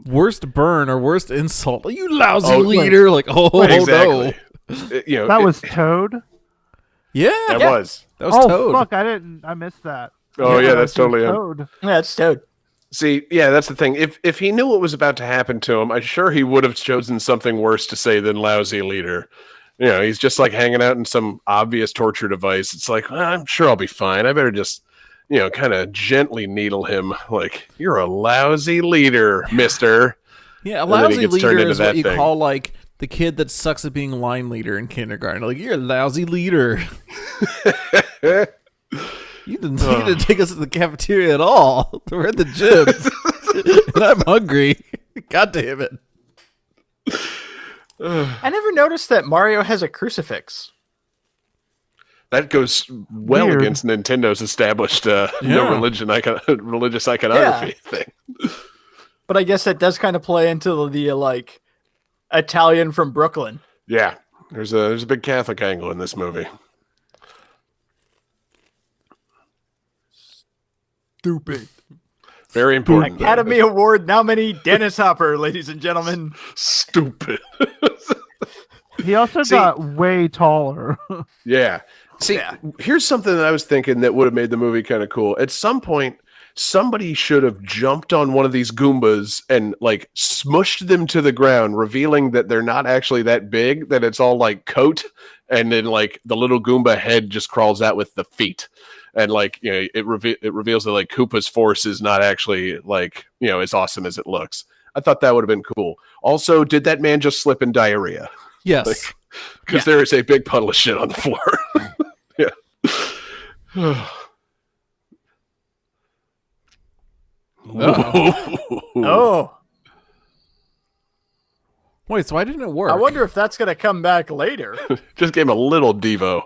A: worst burn or worst insult. You lousy
B: Oh,
A: leader! Like, oh
B: exactly.
A: no,
B: You know,
D: That was Toad.
A: yeah,
B: that
A: that
B: was.
A: was
D: Oh
A: Toad.
D: fuck! I missed that.
B: Oh yeah, that's
D: it was
B: totally him.
D: Toad.
C: Yeah, it's Toad.
B: See, yeah, that's the thing. If he knew what was about to happen to him, I'm sure he would have chosen something worse to say than lousy leader. You know, he's just like hanging out in some obvious torture device. It's like, well, I'm sure I'll be fine. I better just, you know, kind of gently needle him. Like, you're a lousy leader, mister.
A: Yeah, a
B: And then he
A: lousy
B: gets turned
A: leader
B: into
A: is what
B: that
A: you
B: thing.
A: call like the kid that sucks at being line leader in kindergarten. Like, you're a lousy leader. You didn't take us to the cafeteria at all. We're at the gym, and I'm hungry. God damn it!
C: I never noticed that Mario has a crucifix.
B: That goes well
D: Weird.
B: against Nintendo's established
A: Yeah.
B: religious iconography thing.
C: But I guess that does kind of play into the like Italian from Brooklyn.
B: Yeah, there's a big Catholic angle in this movie.
C: Stupid.
B: Very important. though.
C: Academy Award nominee Dennis Hopper, ladies and gentlemen.
B: Stupid.
D: He also
B: See-
D: got way taller.
B: Yeah. See,
C: Yeah.
B: here's something that I was thinking that would have made the movie kind of cool. At some point, somebody should have jumped on one of these Goombas and like smushed them to the ground, revealing that they're not actually that big, that it's all like coat, and then like the little Goomba head just crawls out with the feet. And like, you know, it reveals that like Koopa's force is not actually like, you know, as awesome as it looks. I thought that would have been cool. Also, did that man just slip in diarrhea?
A: Yes.
B: Because there is a big puddle of shit on the floor. Yeah.
C: Oh,
A: Wait, so why didn't it work?
C: I wonder if that's gonna come back later.
B: Just gave him a little Devo.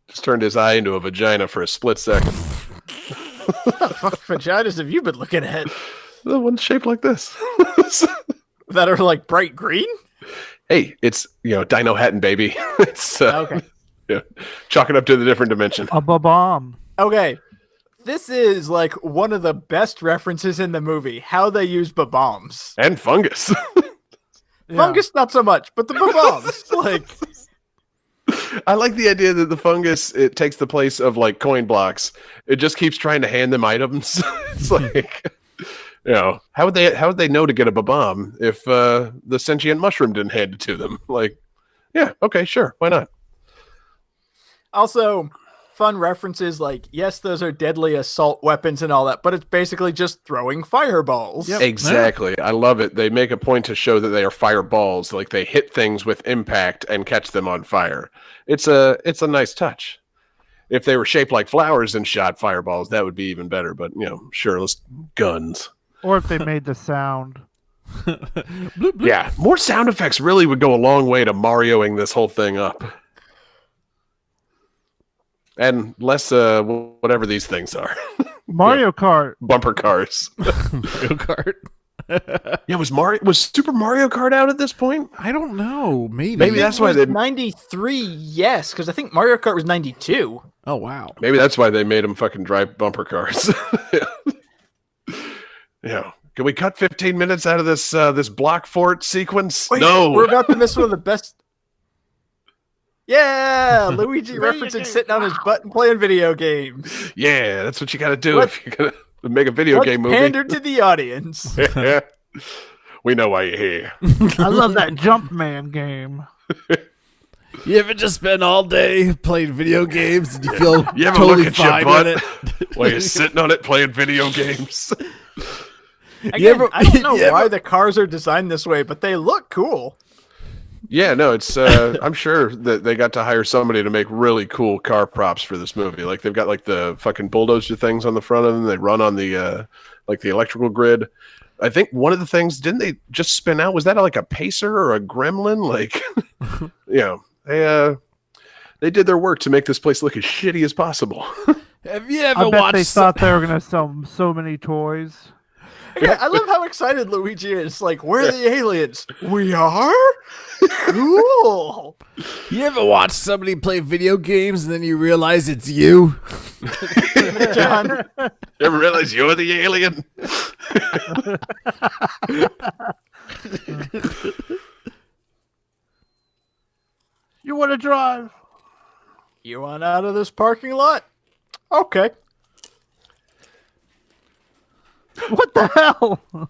B: Just turned his eye into a vagina for a split second.
C: What the fuck vaginas have you been looking at
B: The one shaped like this.
C: that are like bright green?
B: Hey, it's, you know, Dino Hatton, baby. It's
C: Okay.
B: yeah, chalk it up to the different dimension.
D: A bomb.
C: Okay. This is like one of the best references in the movie. How they use bombs.
B: And fungus.
D: Yeah.
C: Fungus, not so much, but the bombs. Like,
B: I like the idea that the fungus, it takes the place of like coin blocks. It just keeps trying to hand them items. It's like, you know, how would they know to get a bomb if the sentient mushroom didn't hand it to them? Like, yeah, okay, sure, why not?
C: also, fun references like, yes, those are deadly assault weapons and all that, but it's basically just throwing fireballs.
A: Yep.
B: Exactly. I love it. They make a point to show that they are fireballs, like they hit things with impact and catch them on fire. It's a nice touch. If they were shaped like flowers and shot fireballs, that would be even better. But, you know, sure, let's guns.
D: Or if they made the sound.
A: Bloop, bloop.
B: Yeah, more sound effects really would go a long way to Marioing this whole thing up. And less whatever these things are.
D: Mario Kart.
B: Bumper cars.
A: Mario Kart.
B: Yeah, was Super Mario Kart out at this point?
A: I don't know. Maybe.
B: Maybe that's why they
C: 93, yes, because I think Mario Kart was 92.
A: Oh wow.
B: Maybe that's why they made them fucking drive bumper cars. Yeah. Can we cut 15 minutes out of this block fort sequence?
C: Wait,
B: no.
C: we're about to miss one of the best. Yeah, Luigi referencing sitting on his butt and playing video games.
B: Yeah, that's what you got to do
C: What-
B: if you're going to make a video
C: Let's
B: game movie.
C: pander to the audience.
B: We know why you're here.
D: I love that Jumpman game.
A: You ever just spend all day playing video games and you feel
B: You ever
A: totally
B: look at your
A: fine
B: butt
A: with it?
B: while you're sitting on it playing video games?
C: Again, I don't know
A: you
C: why
A: ever-
C: the cars are designed this way, but they look cool.
B: Yeah, no, it's I'm sure that they got to hire somebody to make really cool car props for this movie. Like they've got like the fucking bulldozer things on the front of them. They run on the like the electrical grid. I think one of the things, didn't they just spin out? Was that like a pacer or a gremlin? Like, you know, they did their work to make this place look as shitty as possible.
A: Have you
D: I
A: ever
D: bet
A: watched
D: they thought they were going to sell so many toys.
C: Yeah, I love how excited Luigi is. Like, where are the aliens? We are? Cool.
A: You ever watch somebody play video games and then you realize it's you?
C: John,
B: You ever realize you're the alien?
D: You want to drive?
C: you want out of this parking lot? Okay.
D: What the hell?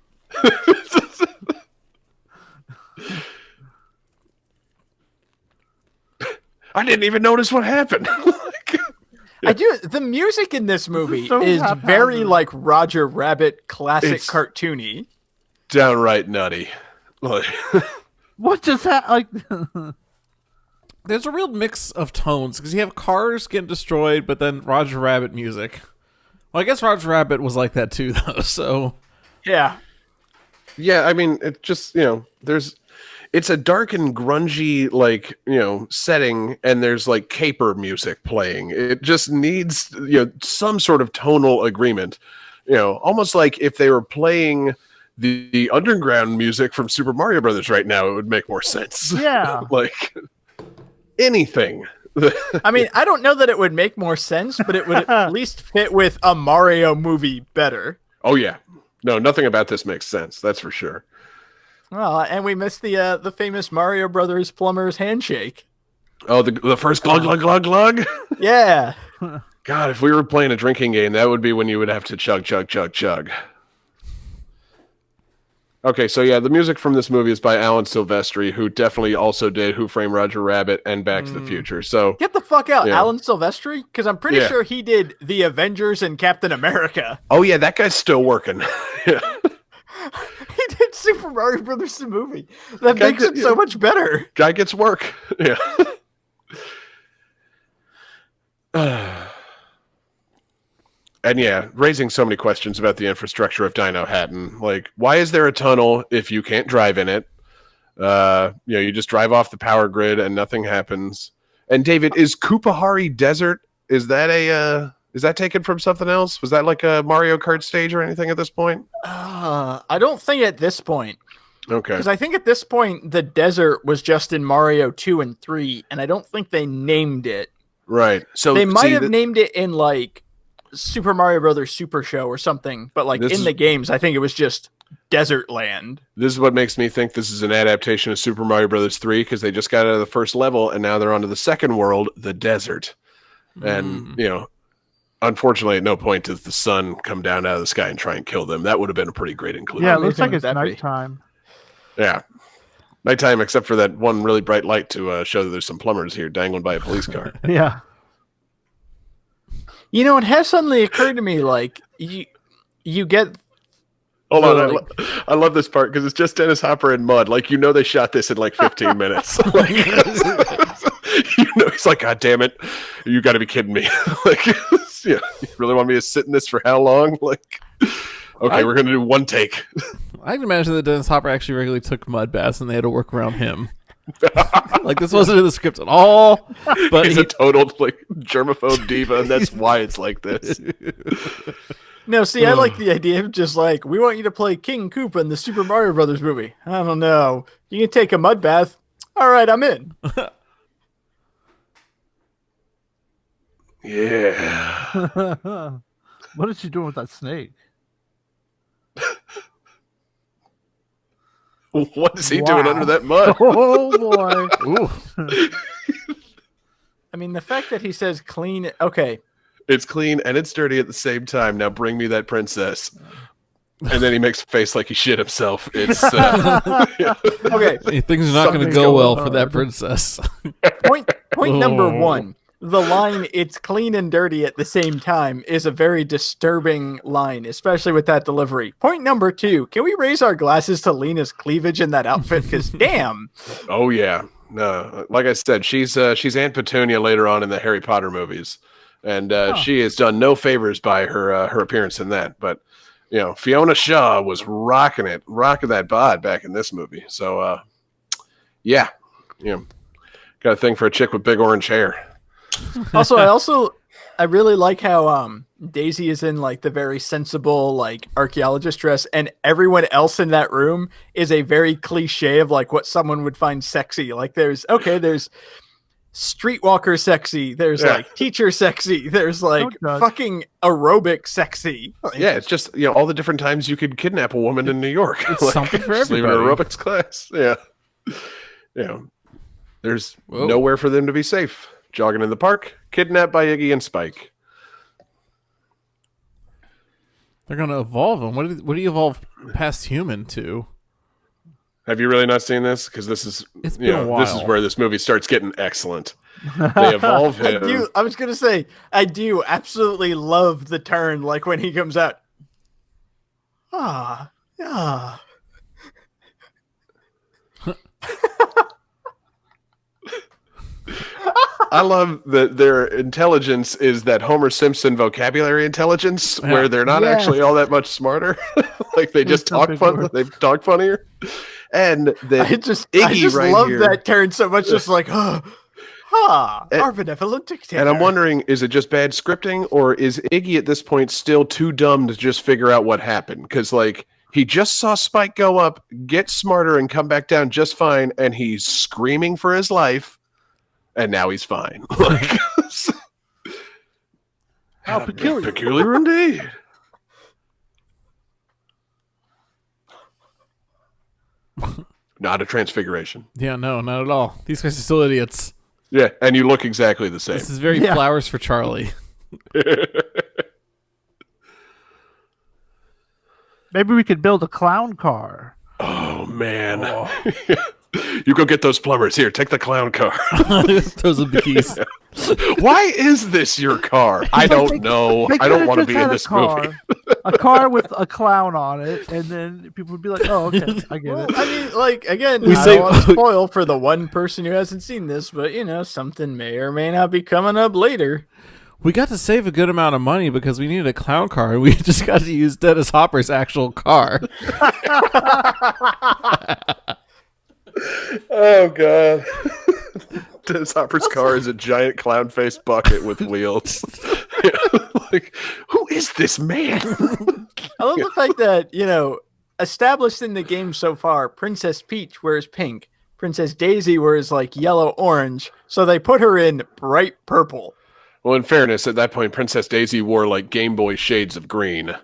B: I didn't even notice what happened.
C: I do. The music in this movie
D: so
C: is
D: haphazard.
C: very like Roger Rabbit classic
B: It's-
C: cartoony.
B: Downright nutty. Like,
D: What just happened? Like,
A: There's a real mix of tones because you have cars getting destroyed, but then Roger Rabbit music. Well, I guess Roger Rabbit was like that too, though. So
C: Yeah.
B: yeah, I mean, it just, you know, it's a dark and grungy, like, you know, setting, and there's like caper music playing. It just needs, you know, some sort of tonal agreement. You know, almost like if they were playing the underground music from Super Mario Brothers right now, it would make more sense.
D: yeah.
B: Like anything.
C: I mean, I don't know that it would make more sense, but it would at least fit with a Mario movie better.
B: Oh yeah. No, nothing about this makes sense. That's for sure.
C: Well, and we missed the famous Mario Brothers plumber's handshake.
B: Oh, the first glug glug glug glug.
C: Yeah.
B: God, if we were playing a drinking game, that would be when you would have to chug chug chug chug. Okay, so yeah, the music from this movie is by Alan Silvestri, who definitely also did Who Framed Roger Rabbit and Back to the Future. So
C: Get the fuck out,
B: Yeah.
C: Alan Silvestri, because I'm pretty
B: Yeah.
C: sure he did the Avengers and Captain America.
B: oh yeah, that guy's still working. Yeah.
C: He did Super Mario Brothers the movie. That
B: Guy
C: makes it
B: did-
C: so much better.
B: Guy gets work. Yeah. And yeah, raising so many questions about the infrastructure of Dino Hatton. Like, why is there a tunnel if you can't drive in it? You just drive off the power grid and nothing happens. And David, is Kupahari Desert? Is that taken from something else? Was that like a Mario Kart stage or anything at this point?
C: I don't think at this point,
B: Okay.
C: because I think at this point the desert was just in Mario 2 and 3, and I don't think they named it.
B: Right. So
C: They might
B: see,
C: have named it in like Super Mario Brothers Super Show or something, but like
B: This
C: in
B: is-
C: the games, I think it was just Desert Land.
B: This is what makes me think this is an adaptation of Super Mario Brothers 3 because they just got out of the first level and now they're on to the second world, the desert. And, unfortunately, at no point does the sun come down out of the sky and try and kill them. That would have been a pretty great inclusion.
D: Yeah, it
C: amazing
D: looks like
C: would
D: it's
C: that be?
D: nighttime.
B: Yeah. Nighttime, except for that one really bright light to show that there's some plumbers here dangling by a police car.
D: Yeah.
C: You know, it has suddenly occurred to me, like you get
B: Hold on.
C: Like-
B: I love this part because it's just Dennis Hopper in mud. Like, they shot this in like 15 minutes. Like, he's like, God damn it. You got to be kidding me. Like, you really want me to sit in this for how long? Like, okay, we're going to do one take.
A: I can imagine that Dennis Hopper actually regularly took mud baths and they had to work around him. Like, this wasn't in the script at all. But
B: He's a total like germaphobe diva, and that's why it's like this.
C: No, see, I like the idea of just like, we want you to play King Koopa in the Super Mario Brothers movie. I don't know. You can take a mud bath. All right, I'm in.
B: Yeah.
D: What is she doing with that snake?
B: What is he doing
D: Wow.
B: under that mud?
D: Oh boy.
A: ooh,
C: I mean, the fact that he says clean. Okay.
B: It's clean and it's dirty at the same time. Now bring me that princess. And then he makes a face like he shit himself. It's
C: Okay.
A: things are not going to
B: Something's
A: go
B: going
A: well for
D: on.
A: that princess.
C: Point number
A: Oh.
C: 1. The line, it's clean and dirty at the same time, is a very disturbing line, especially with that delivery. Point number 2. Can we raise our glasses to Lena's cleavage in that outfit? Because damn.
B: Oh yeah. No, like I said, she's Aunt Petunia later on in the Harry Potter movies. And she has done no favors by her appearance in that. But Fiona Shaw was rocking that bod back in this movie. So yeah. Got a thing for a chick with big orange hair.
C: I really like how Daisy is in like the very sensible like archaeologist dress, and everyone else in that room is a very cliche of like what someone would find sexy. Like there's streetwalker sexy, there's
B: Yeah.
C: like teacher sexy, there's like
D: Don't judge.
C: fucking aerobic sexy. Like,
B: Yeah, it's just all the different times you could kidnap a woman in New York.
A: It's something for
B: just leave her in
A: everybody.
B: aerobics class. Yeah. There's
A: Whoa.
B: nowhere for them to be safe. Jogging in the park, kidnapped by Iggy and Spike.
A: They're going to evolve them. What do you evolve past human to?
B: Have you really not seen this? Because this is
A: It's been a
B: this is
A: while.
B: where this movie starts getting excellent. They evolve him.
C: I was gonna say I do absolutely love the turn, like when he comes out. Ah.
B: I love that their intelligence is that Homer Simpson vocabulary intelligence, where they're not
D: Yes.
B: actually all that much smarter. Like they just
D: some
B: talk
D: big
B: fun.
D: words.
B: They talk funnier. And
C: I
B: that
C: just
B: Iggy right
C: love
B: here-
C: that turn so much. Just like, our benevolent dictator.
B: And I'm wondering, is it just bad scripting, or is Iggy at this point still too dumb to just figure out what happened? Because like he just saw Spike go up, get smarter, and come back down just fine, and he's screaming for his life, and now he's fine. Like,
D: How peculiar.
B: peculiar indeed. Not a transfiguration.
A: Yeah, no, not at all. These guys are still idiots.
B: Yeah, and you look exactly the same.
A: This is very
D: Yeah.
A: Flowers for Charlie.
D: Maybe we could build a clown car.
B: Oh man. You go get those plumbers. Here, take the clown car.
A: Those are the keys.
B: Why is this your car? I don't know.
D: They
B: I don't
D: could've
B: want to
D: just
B: be
D: had
B: in
D: a
B: this
D: car,
B: movie.
D: a car with a clown on it, and then people would be like, "Oh, okay, I get
C: Well,
D: it."
C: I mean, like again,
A: We
C: I
A: say-
C: don't want to spoil for the one person who hasn't seen this, but something may or may not be coming up later.
A: We got to save a good amount of money because we needed a clown car, and we just got to use Dennis Hopper's actual car.
B: Oh god. Dennis Hopper's car is a giant clown face bucket with wheels. Like, who is this man?
C: I love the fact that established in the game so far, Princess Peach wears pink, Princess Daisy wears like yellow orange, so they put her in bright purple.
B: Well, in fairness, at that point, Princess Daisy wore like Game Boy shades of green.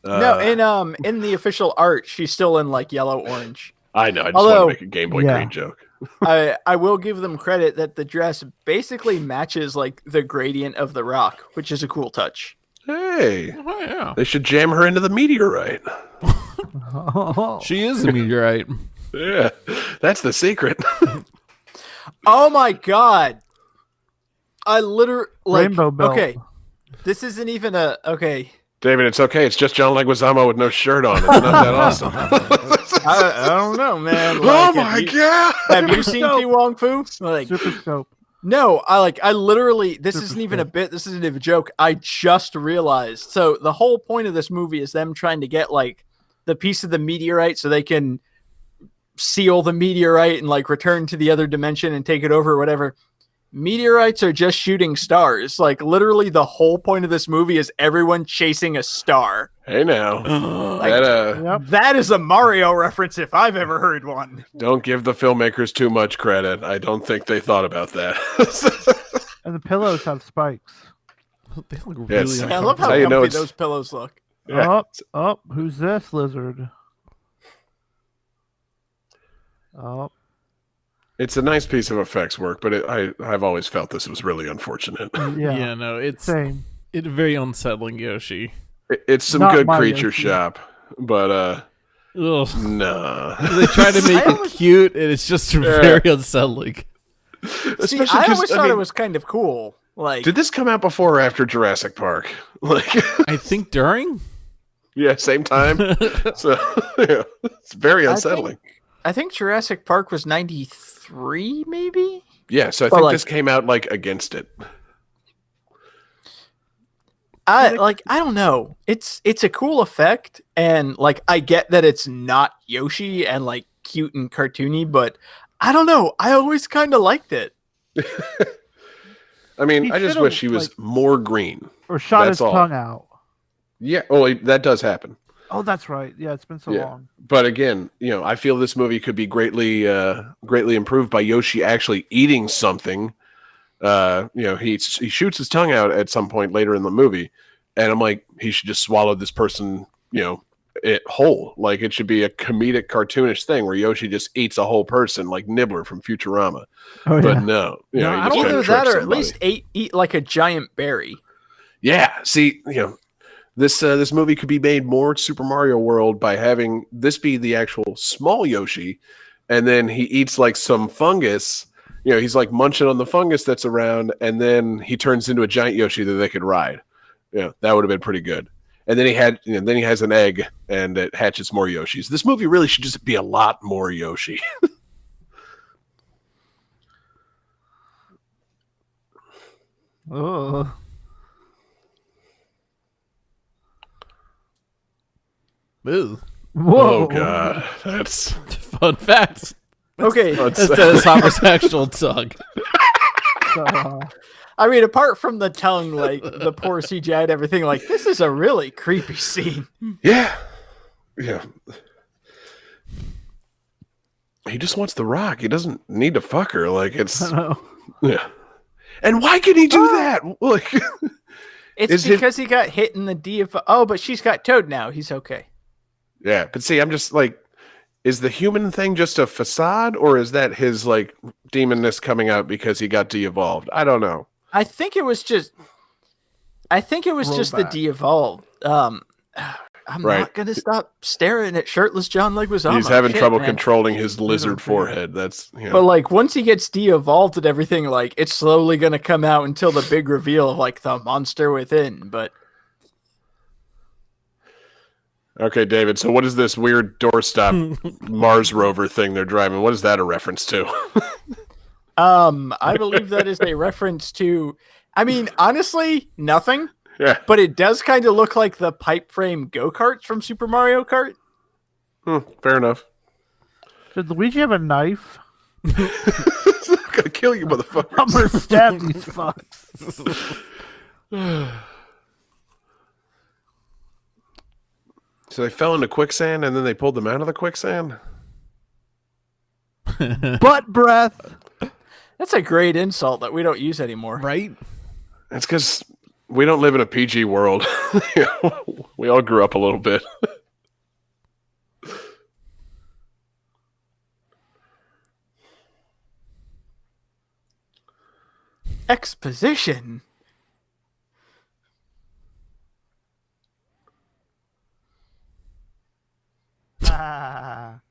C: No, in the official art, she's still in like yellow orange.
B: I know. I just want
C: Although-
B: to make a Game Boy
D: Yeah.
B: green joke.
C: I will give them credit that the dress basically matches like the gradient of the rock, which is a cool touch.
B: Hey,
A: Oh, yeah.
B: they should jam her into the meteorite.
A: She is a meteorite.
B: Yeah, that's the secret.
C: Oh my god! I literally
D: Rainbow belt.
C: Okay, this isn't even a okay.
B: David, it's okay. It's just John Leguizamo with no shirt on. It's not that awesome.
C: I don't know, man.
B: Oh
C: Like,
B: my god!
C: Have you seen P Wong Fu? Like,
D: Super scope.
C: no, I literally. This
D: Super
C: isn't even a
D: scope.
C: bit. This isn't even a joke. I just realized. So the whole point of this movie is them trying to get like the piece of the meteorite so they can seal the meteorite and like return to the other dimension and take it over or whatever. Meteorites are just shooting stars. Like literally the whole point of this movie is everyone chasing a star.
B: Hey now, that,
D: Yep.
C: That is a Mario reference if I've ever heard one.
B: don't give the filmmakers too much credit. I don't think they thought about that.
D: And the pillows have spikes.
A: They look
B: Yes.
A: really
C: I love how
B: How you know
C: comfy
B: it's-
C: those pillows look.
B: Yeah.
D: Oh, who's this lizard? Oh,
B: It's a nice piece of effects work, but I've always felt this was really unfortunate.
A: Yeah,
D: yeah.
A: no, it's
D: Same.
A: very unsettling, Yoshi.
B: It's some
D: Not
B: good
D: my
B: creature
D: Yoshi.
B: shop, but
A: Ugh.
B: nah.
A: They try to make it cute, and it's just very unsettling.
C: See,
B: Especially
C: I
B: 'cause,
C: always thought it was kind of cool. Like,
B: Did this come out before or after Jurassic Park? Like,
A: I think during.
B: yeah, same time. So yeah, it's very unsettling.
C: I think Jurassic Park was 93, maybe?
B: Yeah, so I
C: But,
B: think
C: like-
B: this came out like against it.
C: I don't know. It's a cool effect, and like I get that it's not Yoshi and like cute and cartoony, but I don't know. I always kind of liked it.
B: I mean,
D: He
B: I just
D: should've,
B: wish he was
D: like-
B: more green.
D: Or shot
B: That's
D: his
B: all.
D: tongue out.
B: Yeah, oh, that does happen.
D: Oh, that's right. Yeah, it's been so
B: Yeah.
D: long.
B: But again, I feel this movie could be greatly improved by Yoshi actually eating something. He shoots his tongue out at some point later in the movie, and I'm like, he should just swallow this person, it whole. Like it should be a comedic, cartoonish thing where Yoshi just eats a whole person, like Nibbler from Futurama.
D: Oh,
B: But
D: yeah.
B: no,
A: No,
B: he
A: I
B: just
A: don't
B: tried to
C: Either
B: trick
C: that or at
B: somebody.
C: least eat like a giant berry.
B: Yeah, see, this movie could be made more Super Mario World by having this be the actual small Yoshi, and then he eats like some fungus. He's like munching on the fungus that's around, and then he turns into a giant Yoshi that they could ride. Yeah, that would have been pretty good. And then he has an egg, and it hatches more Yoshis. This movie really should just be a lot more Yoshi.
D: Oh.
A: Ooh.
D: Whoa.
B: Oh god, that's
A: Fun fact.
C: Okay,
A: That's Dennis Hopper's actual tongue.
C: I mean, apart from the tongue, like the poor CGI and everything, like this is a really creepy scene.
B: yeah. He just wants the rock. He doesn't need to fuck her. Like it's
D: Oh.
B: yeah. And why can he do that? Like,
C: It's
B: Is it-
C: because he got hit in the DFO. Oh, but she's got Toad now. He's okay.
B: yeah, but see, I'm just like, is the human thing just a facade, or is that his like demonness coming out because he got de-evolved? I don't know.
C: I think it was just the
D: Throwback.
C: de-evolved. I'm
B: Right.
C: not gonna stop staring at shirtless John Leguizamo.
B: He's having
C: Shit,
B: trouble
C: man.
B: controlling his lizard
D: Lizard
B: forehead. That's
C: But like once he gets de-evolved and everything, like it's slowly gonna come out until the big reveal of like the monster within. But
B: okay, David. So what is this weird doorstop Mars rover thing they're driving? What is that a reference to?
C: I believe that is a reference to. I mean, honestly, nothing.
B: Yeah.
C: But it does kind of look like the pipe frame go-karts from Super Mario Kart.
B: Fair enough.
D: Did Luigi have a knife?
B: I'm gonna kill you, motherfucker.
D: I'm gonna stab these fucks.
B: So they fell into quicksand and then they pulled them out of the quicksand?
D: Butt breath.
C: That's a great insult that we don't use anymore.
A: Right?
B: That's because we don't live in a PG world. We all grew up a little bit.
C: Exposition.
D: Ah.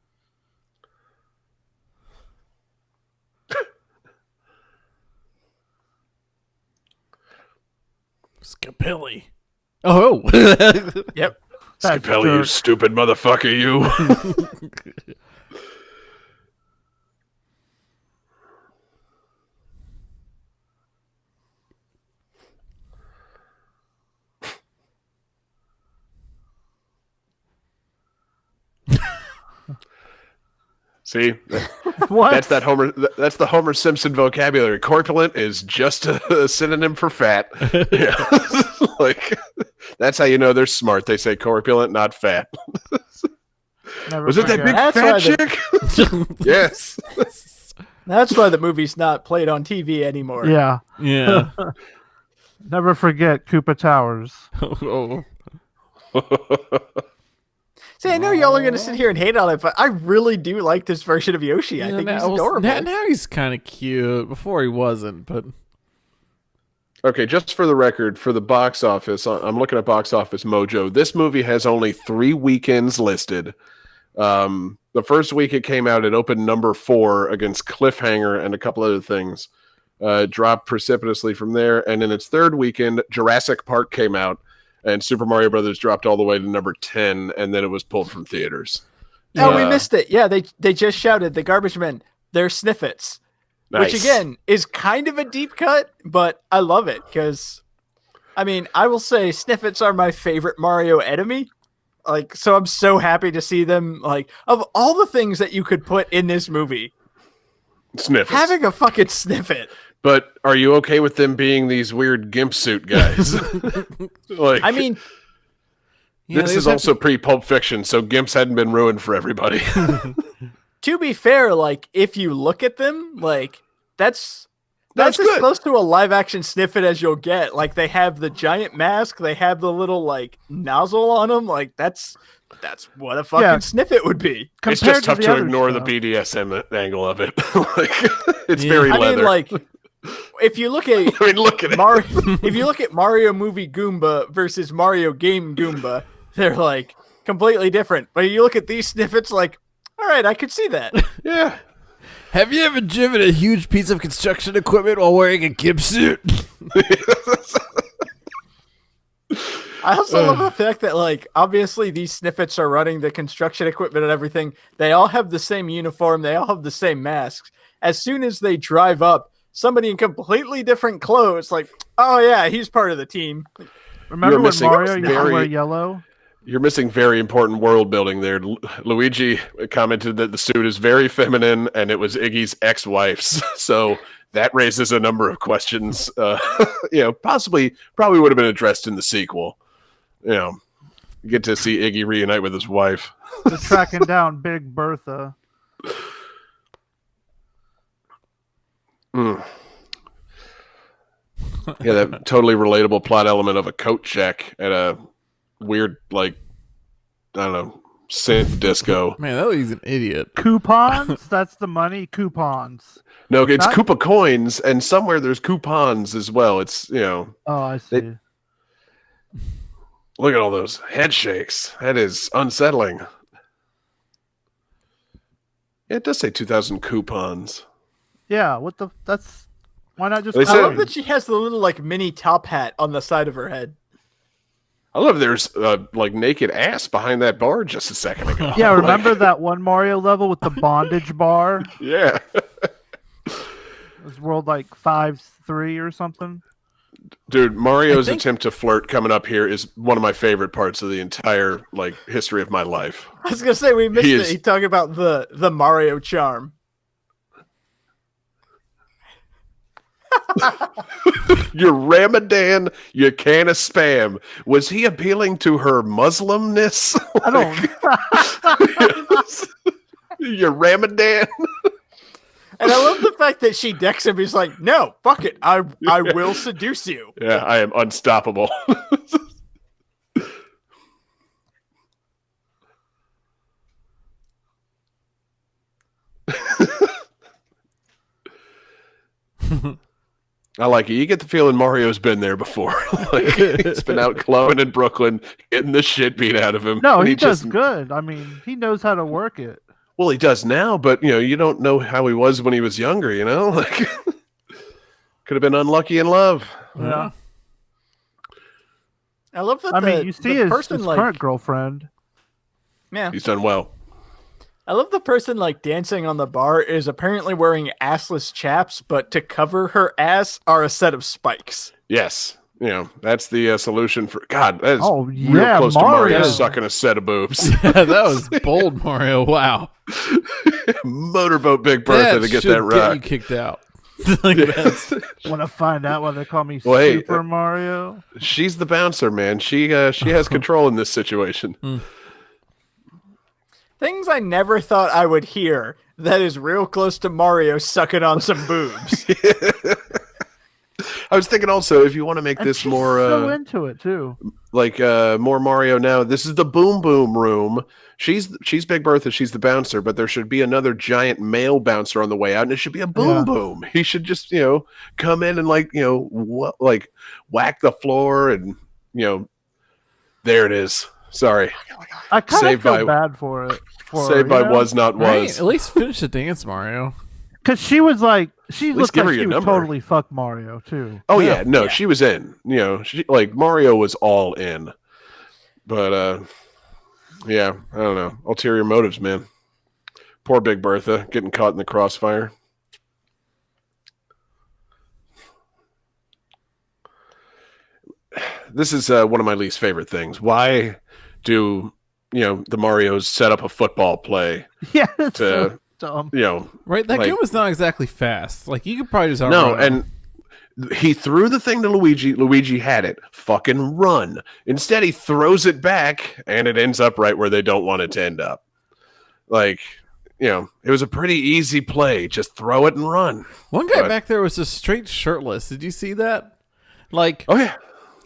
A: Scapelli. Oh.
C: Yep.
D: That
B: Capelli, you
D: jerk.
B: stupid motherfucker, you. See,
D: What?
B: that's that Homer. That's the Homer Simpson vocabulary. Corpulent is just a synonym for fat. Yeah. Like that's how you know they're smart. They say corpulent, not fat.
D: Never
B: Was it that big
D: forget.
C: That's
B: fat
C: why
B: chick? Yes.
C: That's why the movie's not played on TV anymore.
D: Yeah.
A: Yeah.
D: Never forget Koopa Towers.
A: Oh.
C: See, I know y'all are going to sit here and hate on it, but I really do like this version of Yoshi. I
A: Yeah,
C: think he's
A: now-
C: adorable.
A: Now he's kind of cute. Before he wasn't, but
B: Okay, just for the record, for the box office, I'm looking at Box Office Mojo. This movie has only 3 weekends listed. The first week it came out, it opened number 4 against Cliffhanger and a couple other things. Dropped precipitously from there, and in its third weekend, Jurassic Park came out, and Super Mario Brothers dropped all the way to number 10, and then it was pulled from theaters.
C: Oh, we missed it. Yeah, they just shouted, the garbage men, they're Sniffets.
B: Nice.
C: Which, again, is kind of a deep cut, but I love it because, I mean, I will say Sniffets are my favorite Mario enemy. Like, so I'm so happy to see them, like, of all the things that you could put in this movie,
B: Sniffles.
C: having a fucking Sniffet.
B: But are you okay with them being these weird gimp suit guys? Like,
C: I mean,
A: yeah,
B: this
A: they
B: is
A: just have
B: also pre-Pulp Fiction, so gimps hadn't been ruined for everybody.
C: to be fair, like, if you look at them, like, that's
B: That's
C: as
B: good.
C: close to a live action Sniffet as you'll get. Like, they have the giant mask, they have the little, like, nozzle on them. Like, that's what a fucking
D: Yeah.
C: Sniffet would be.
B: It's
D: Compared
B: just tough
D: the
B: to
D: other
B: ignore
D: stuff.
B: the BDSM angle of it. Like, it's
A: Yeah.
B: very
C: I
B: leather.
C: mean, like, if you look at
B: I mean, look at it.
C: Mario, if you look at Mario movie Goomba versus Mario game Goomba, they're like completely different. But you look at these Sniffets, like, all right, I could see that.
B: Yeah.
A: Have you ever driven a huge piece of construction equipment while wearing a gimp suit?
C: I also love the fact that, like, obviously these Sniffets are running the construction equipment and everything. They all have the same uniform. They all have the same masks. As soon as they drive up, somebody in completely different clothes, like, oh yeah, he's part of the team.
D: Remember
B: You're
D: when
B: missing
D: Mario used to
B: very-
D: wear yellow?
B: You're missing very important world building there. Luigi commented that the suit is very feminine and it was Iggy's ex-wife's. So that raises a number of questions. Probably would have been addressed in the sequel. You get to see Iggy reunite with his wife.
D: The tracking down Big Bertha.
B: Mm. Yeah, that totally relatable plot element of a coat check at a weird, like, I don't know, synth disco.
A: Man, that he's an idiot.
D: Coupons? That's the money. Coupons.
B: No, it's
D: Not-
B: Koopa coins, and somewhere there's coupons as well. It's
D: Oh, I see.
B: Look at all those head shakes. That is unsettling. Yeah, it does say 2,000 coupons.
D: Yeah. That's. Why not just?
B: They
C: I
B: said-
C: love that she has the little like mini top hat on the side of her head.
B: I love there's like naked ass behind that bar just a second ago.
D: Yeah.
B: Like,
D: Remember that one Mario level with the bondage bar?
B: yeah.
D: It was World like 5-3 or something.
B: Dude, Mario's
A: I think-
B: attempt to flirt coming up here is one of my favorite parts of the entire like history of my life.
C: I was gonna say we missed
B: He
C: it.
B: is-
C: He talking about the Mario charm.
B: Your Ramadan, your can of spam. Was he appealing to her Muslimness?
D: I don't.
B: Your Ramadan?
C: And I love the fact that she decks him. He's like, "No, fuck it. I will seduce you."
B: Yeah, I am unstoppable. I like it. You get the feeling Mario's been there before. Like, he's been out clubbing in Brooklyn, getting the shit beat out of him.
D: No,
B: And
D: he does
B: just-
D: good. I mean, he knows how to work it.
B: Well, he does now, but you don't know how he was when he was younger. Like could have been unlucky in love.
D: Yeah.
C: I love that.
D: I mean, you see his
C: person like
D: current girlfriend.
C: yeah.
B: He's done well.
C: I love the person like dancing on the bar is apparently wearing assless chaps, but to cover her ass are a set of spikes.
B: Yes, that's the solution for God. That is
D: Oh,
B: real
D: yeah,
B: close to
D: Mario.
B: Mario sucking a set of boobs.
A: Yeah, that was bold, Mario. Wow.
B: Motorboat Big Bertha to get
A: should
B: that rock.
A: you kicked out. Like, that's-
D: Want to find out why they call me
B: Well, hey,
D: Super Mario?
B: She's the bouncer, man. She has control in this situation.
C: Things I never thought I would hear that is real close to Mario sucking on some boobs.
B: I was thinking also if you want to make
D: And
B: this
D: she's
B: more
D: so into it too.
B: like more Mario now. This is the Boom Boom Room. She's Big Bertha. She's the bouncer, but there should be another giant male bouncer on the way out, and it should be a Boom
D: Yeah.
B: Boom. He should just come in and like whack the floor, and there it is. Sorry,
D: I kind of
B: Saved
D: feel
B: by-
D: bad for it.
B: saved by was not
A: right?
B: was.
A: At least finish the dance, Mario.
D: Because she was like, she
B: least
D: looked
B: give
D: like
B: her
D: she
B: your
D: would
B: number.
D: totally fuck Mario too.
B: Oh yeah, no, she was in. She like Mario was all in. But yeah, I don't know. Ulterior motives, man. Poor Big Bertha getting caught in the crossfire. This is one of my least favorite things. Why do the Marios set up a football play
D: Yeah, it's
B: to
D: so dumb.
A: Right? That
B: Like-
A: game was not exactly fast. Like, you could probably just
B: No,
A: outrun him.
B: and he threw the thing to Luigi. Luigi had it. Fucking run. Instead, he throws it back, and it ends up right where they don't want it to end up. Like, it was a pretty easy play. Just throw it and run.
A: One guy
B: but-
A: back there was just straight shirtless. Did you see that? Like,
B: Oh yeah,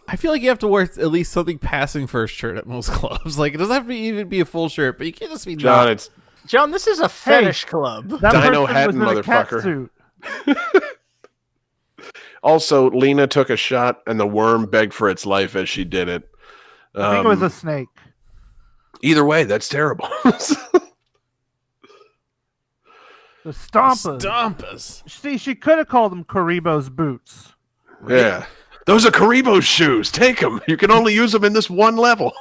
A: I feel like you have to wear at least something passing for a shirt at most clubs. Like, it doesn't have to even be a full shirt, but you can't just be
B: John.
A: not.
B: It's
C: John, this is a fetish club.
D: That
B: Dino
D: person
B: Hatton,
D: was in a cat
B: motherfucker.
D: suit.
B: also Lena took a shot, and the worm begged for its life as she did it.
D: I think it was a snake.
B: Either way, that's terrible.
D: The Stompas.
A: Stompas.
D: See, she could have called them Karibo's boots.
B: Yeah, those are Karibo's shoes. Take them. You can only use them in this one level.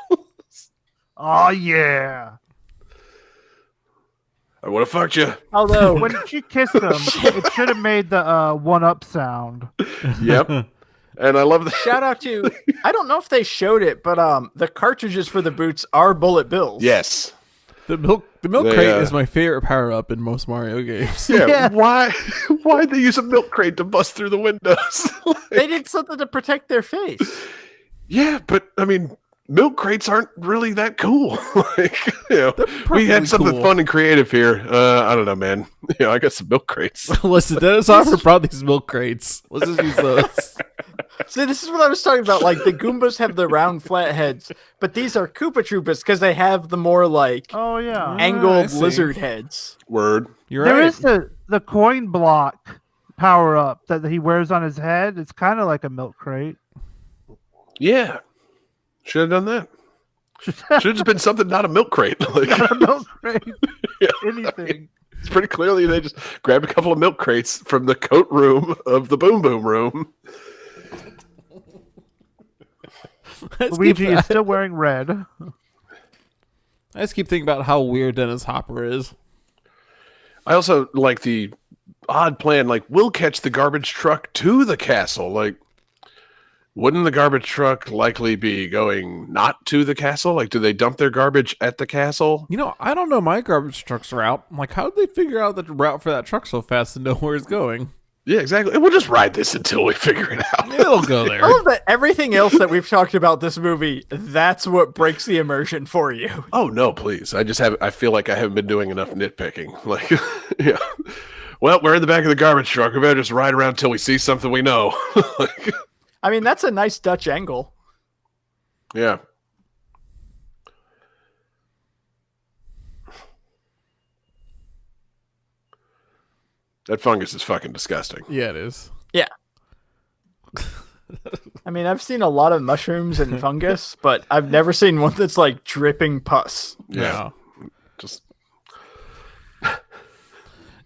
D: Oh yeah.
B: I would have fucked you.
C: Although
D: When she kissed him, it should have made the one-up sound.
B: Yep. And I love the
C: shout out to I don't know if they showed it, but the cartridges for the boots are bullet bills.
B: yes.
A: The milk
B: They,
A: crate is my favorite power up in most Mario games.
B: Yeah.
D: Yeah.
B: Why'd they use a milk crate to bust through the windows?
C: They did something to protect their face.
B: Yeah, but I mean, milk crates aren't really that cool. Like, we had
A: perfectly
B: something
A: cool.
B: fun and creative here. I don't know, man. I got some milk crates.
A: Listen, Dennis Hopper brought these milk crates. Let's just use those.
C: See, this is what I was talking about. Like the Goombas have the round flat heads, but these are Koopa Troopas because they have the more like
D: Oh yeah.
A: I
C: angled
A: see.
C: lizard heads.
B: Word.
A: You're
D: There
A: right.
D: is the coin block power up that he wears on his head. It's kind of like a milk crate.
B: Yeah. Should have done that. Should have just been something, not a milk crate. Like,
D: Not a milk crate.
B: yeah,
D: Anything.
B: it's pretty clearly they just grabbed a couple of milk crates from the coat room of the Boom Boom room.
D: Luigi is still wearing red.
A: I just keep thinking about how weird Dennis Hopper is.
B: I also like the odd plan, like, we'll catch the garbage truck to the castle. Like, wouldn't the garbage truck likely be going not to the castle? Like, do they dump their garbage at the castle?
A: You know, I don't know my garbage truck's route. I'm like, how did they figure out the route for that truck so fast and know where it's going?
B: Yeah, exactly. And we'll just ride this until we figure it out.
A: It'll go there.
C: I love that everything else that we've talked about this movie, that's what breaks the immersion for you.
B: Oh no, please! I feel like I haven't been doing enough nitpicking. Like, yeah. Well, we're in the back of the garbage truck. We better just ride around until we see something we know. Like,
C: I mean, that's a nice Dutch angle.
B: yeah. That fungus is fucking disgusting.
A: Yeah, it is.
C: Yeah. I mean, I've seen a lot of mushrooms and fungus, but I've never seen one that's like dripping pus.
B: Yeah. Just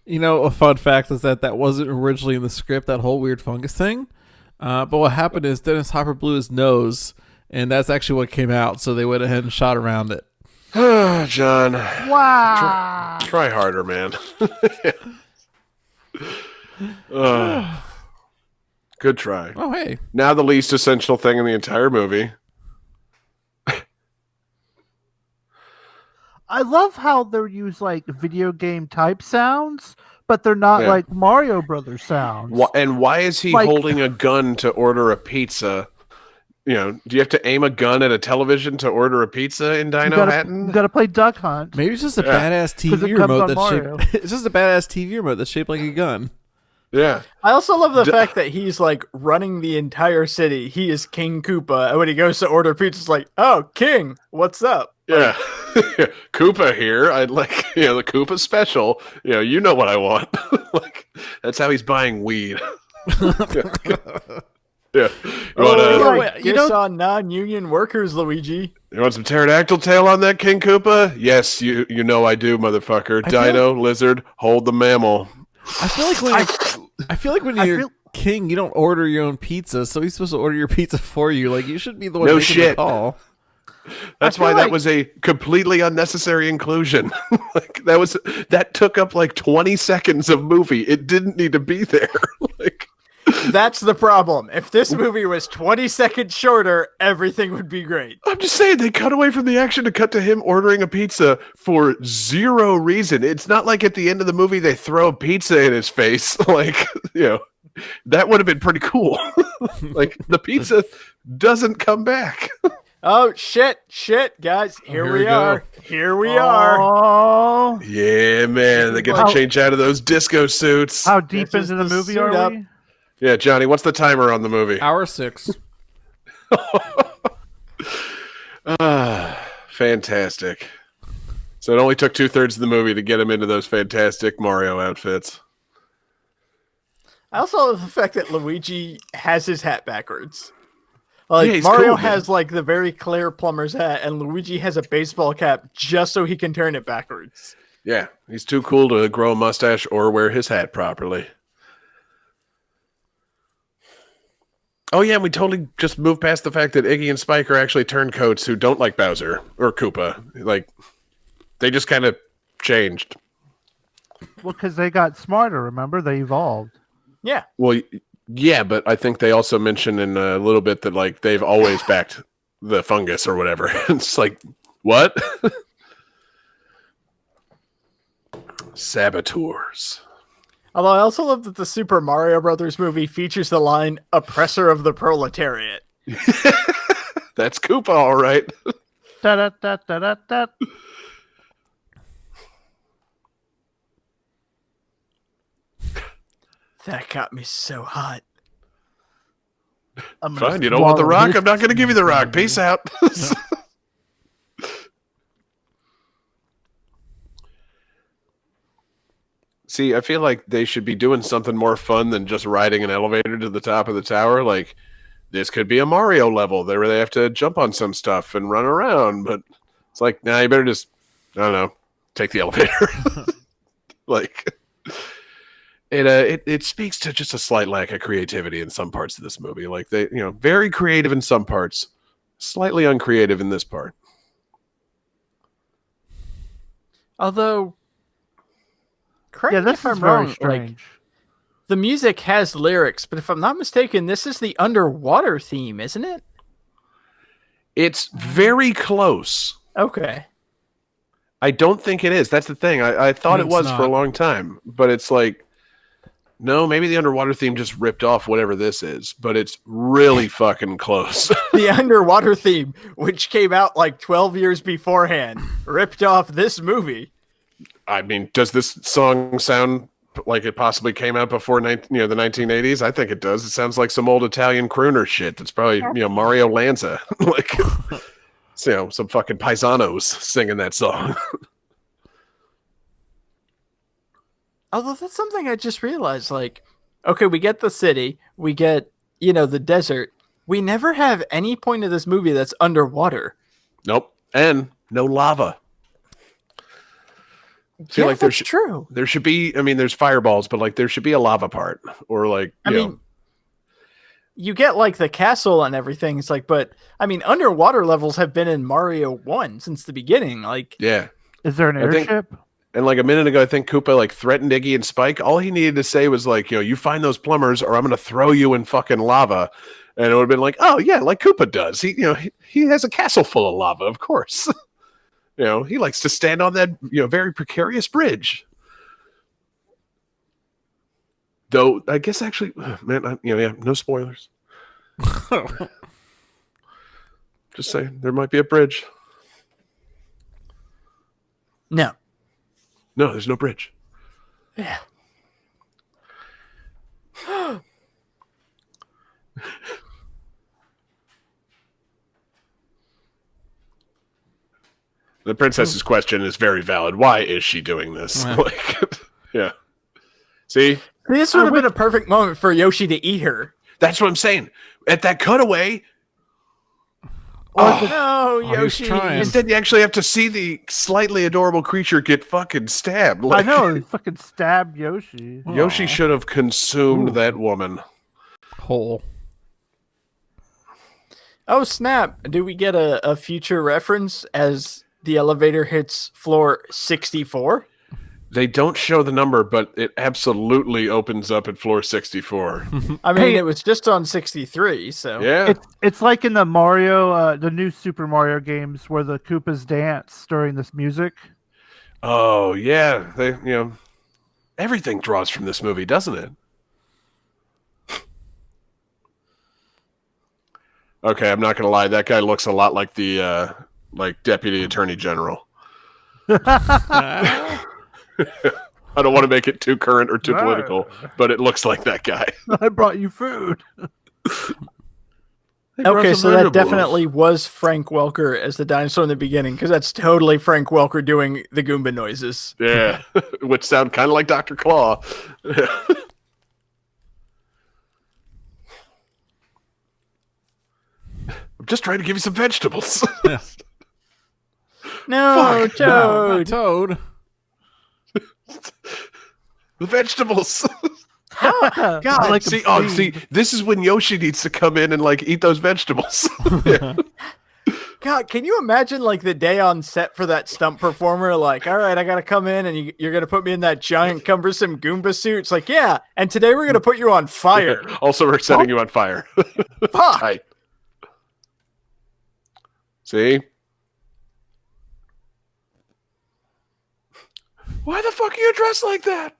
A: You know, a fun fact is that wasn't originally in the script, that whole weird fungus thing. But what happened is Dennis Hopper blew his nose, and that's actually what came out, so they went ahead and shot around it.
B: John,
D: Wow.
B: try harder, man. Good try.
A: Oh, hey.
B: Now the least essential thing in the entire movie.
D: I love how they use like video game type sounds, but they're not
B: Yeah.
D: like Mario Brothers sounds.
B: And why is he
D: Like-
B: holding a gun to order a pizza? You know, do you have to aim a gun at a television to order a pizza in
D: You
B: Dino
D: gotta,
B: Hatton?
D: you gotta play Duck Hunt.
A: Maybe it's just a
B: Yeah.
A: badass
D: 'Cause
A: TV
D: it comes
A: remote
D: on
A: that's
D: Mario.
A: shaped. It's just a badass TV remote that's shaped like a gun.
B: Yeah.
C: I also love the fact that he's like running the entire city. He is King Koopa. And when he goes to order pizza, it's like, oh, King, what's up?
B: Yeah. Koopa here. I'd like, the Koopa special. You know what I want. Like, that's how he's buying weed. Yeah. You want,
C: Oh,
A: wait,
C: like,
A: you
C: diss
A: know-
C: on non-union workers, Luigi.
B: you want some pterodactyl tail on that, King Koopa? Yes, you know I do, motherfucker.
A: I feel
B: Dino, lizard, hold the mammal.
A: I feel like when
D: I
A: you're
D: feel-
A: king, you don't order your own pizza, so he's supposed to order your pizza for you. Like, you should be the one
B: No
A: making
B: shit.
A: the call.
B: That's
D: feel
B: why that
D: like-
B: was a completely unnecessary inclusion. Like, that took up like 20 seconds of movie. It didn't need to be there. Like,
C: That's the problem. If this movie was 20 seconds shorter, everything would be great.
B: I'm just saying, they cut away from the action to cut to him ordering a pizza for zero reason. It's not like at the end of the movie they throw a pizza in his face. Like, that would have been pretty cool. Like, the pizza doesn't come back.
C: Oh, shit, guys. Here
A: Here
C: we
A: we go.
C: are. Here we are.
D: Oh,
B: Yeah, man. They get to
D: How-
B: change out of those disco suits.
D: how deep
C: This is
D: into the
C: the
D: movie
C: suit
D: are
C: up.
D: we?
B: Yeah, Johnny, what's the timer on the movie?
A: Hour 6.
B: Fantastic. So it only took 2/3 of the movie to get him into those fantastic Mario outfits.
C: I also love the fact that Luigi has his hat backwards. Like,
B: Yeah, he's
C: Mario
B: cool, man.
C: has like the very clear plumber's hat, and Luigi has a baseball cap just so he can turn it backwards.
B: Yeah, he's too cool to grow a mustache or wear his hat properly. Oh yeah, and we totally just moved past the fact that Iggy and Spike are actually turncoats who don't like Bowser or Koopa. Like, they just kind of changed.
D: Well, because they got smarter. Remember, they evolved.
C: Yeah.
B: Well, yeah, but I think they also mentioned in a little bit that like they've always backed the fungus or whatever. It's like, what? Saboteurs.
C: Although I also love that the Super Mario Brothers movie features the line "oppressor of the proletariat."
B: That's Koopa, all right.
D: Da da da da da da.
C: That got me so hot.
D: I'm gonna
B: Fine, you don't want the
D: swallow
B: rock?
D: his
B: I'm not going to give you the rock. Peace out. See, I feel like they should be doing something more fun than just riding an elevator to the top of the tower. Like, this could be a Mario level where they have to jump on some stuff and run around. But it's like, nah, you better just, I don't know, take the elevator. Like, it speaks to just a slight lack of creativity in some parts of this movie. Like, they, very creative in some parts, slightly uncreative in this part.
C: Although, correct
D: Yeah,
C: me
D: this
C: if I'm
D: is very
C: wrong, like,
D: strange.
C: the music has lyrics, but if I'm not mistaken, this is the underwater theme, isn't it?
B: It's very close.
C: Okay.
B: I don't think it is. That's the thing. I thought it
A: It's
B: was for a
A: not.
B: long time, but it's like, no, maybe the underwater theme just ripped off whatever this is, but it's really fucking close.
C: The underwater theme, which came out like 12 years beforehand, ripped off this movie.
B: I mean, does this song sound like it possibly came out before the 1980s? I think it does. It sounds like some old Italian crooner shit. That's probably Mario Lanza, like some fucking paisanos singing that song.
C: Although that's something I just realized, like, okay, we get the city, we get, the desert. We never have any point of this movie that's underwater.
B: Nope, and no lava. Feel
C: Yeah,
B: like there
C: that's
B: should-
C: true.
B: There should be. I mean, there's fireballs, but like there should be a lava part, or like
C: I mean, you get like the castle and everything. It's like, but I mean, underwater levels have been in Mario 1 since the beginning. Like,
B: yeah.
D: Is there an
B: I think-
D: airship?
B: And like a minute ago, I think Koopa like threatened Iggy and Spike. All he needed to say was like, you find those plumbers, or I'm gonna throw you in fucking lava. And it would have been like, oh yeah, like Koopa does. He has a castle full of lava, of course. He likes to stand on that very precarious bridge. Though I guess actually, man, no spoilers. Just saying, there might be a bridge.
C: no.
B: No, there's no bridge.
C: Yeah.
B: The princess's question is very valid. Why is she doing this?
A: Yeah.
B: Like, yeah. See,
C: This would have been a perfect moment for Yoshi to eat her.
B: that's what I'm saying. At that cutaway,
C: No,
A: he's
C: Yoshi.
A: trying.
B: instead you actually have to see the slightly adorable creature get fucking stabbed.
D: I
B: Like,
D: know, he fucking stabbed Yoshi.
B: Yoshi
A: Aw.
B: should have consumed that woman.
A: Hole.
C: Oh, snap. Do we get a future reference as the elevator hits floor 64?
B: They don't show the number, but it absolutely opens up at floor 64.
C: I mean,
D: Hey.
C: it was just on 63, so.
B: Yeah.
D: It's like in the Mario, the new Super Mario games where the Koopas dance during this music.
B: Oh, yeah. They, everything draws from this movie, doesn't it? Okay, I'm not gonna lie. That guy looks a lot like the Deputy Attorney General. I don't want to make it too current or too
D: Right.
B: political, but it looks like that guy.
D: I brought you food.
B: Hey, brought
C: Okay,
B: some
C: so that
B: vegetables.
C: definitely was Frank Welker as the dinosaur in the beginning, because that's totally Frank Welker doing the Goomba noises.
B: Yeah, which sound kind of like Dr. Claw. I'm just trying to give you some vegetables.
C: No,
B: Fuck.
C: Toad.
A: Toad.
B: The vegetables.
C: God,
D: I like
B: see,
D: them
B: see,
D: steamed.
B: this is when Yoshi needs to come in and like eat those vegetables.
C: God, can you imagine like the day on set for that stunt performer? Like, all right, I gotta come in and you're gonna put me in that giant cumbersome Goomba suit. It's like, yeah, and today we're gonna put you on fire.
B: Also, we're setting you on fire.
C: Fuck.
B: Tight. See? Why the fuck are you dressed like that?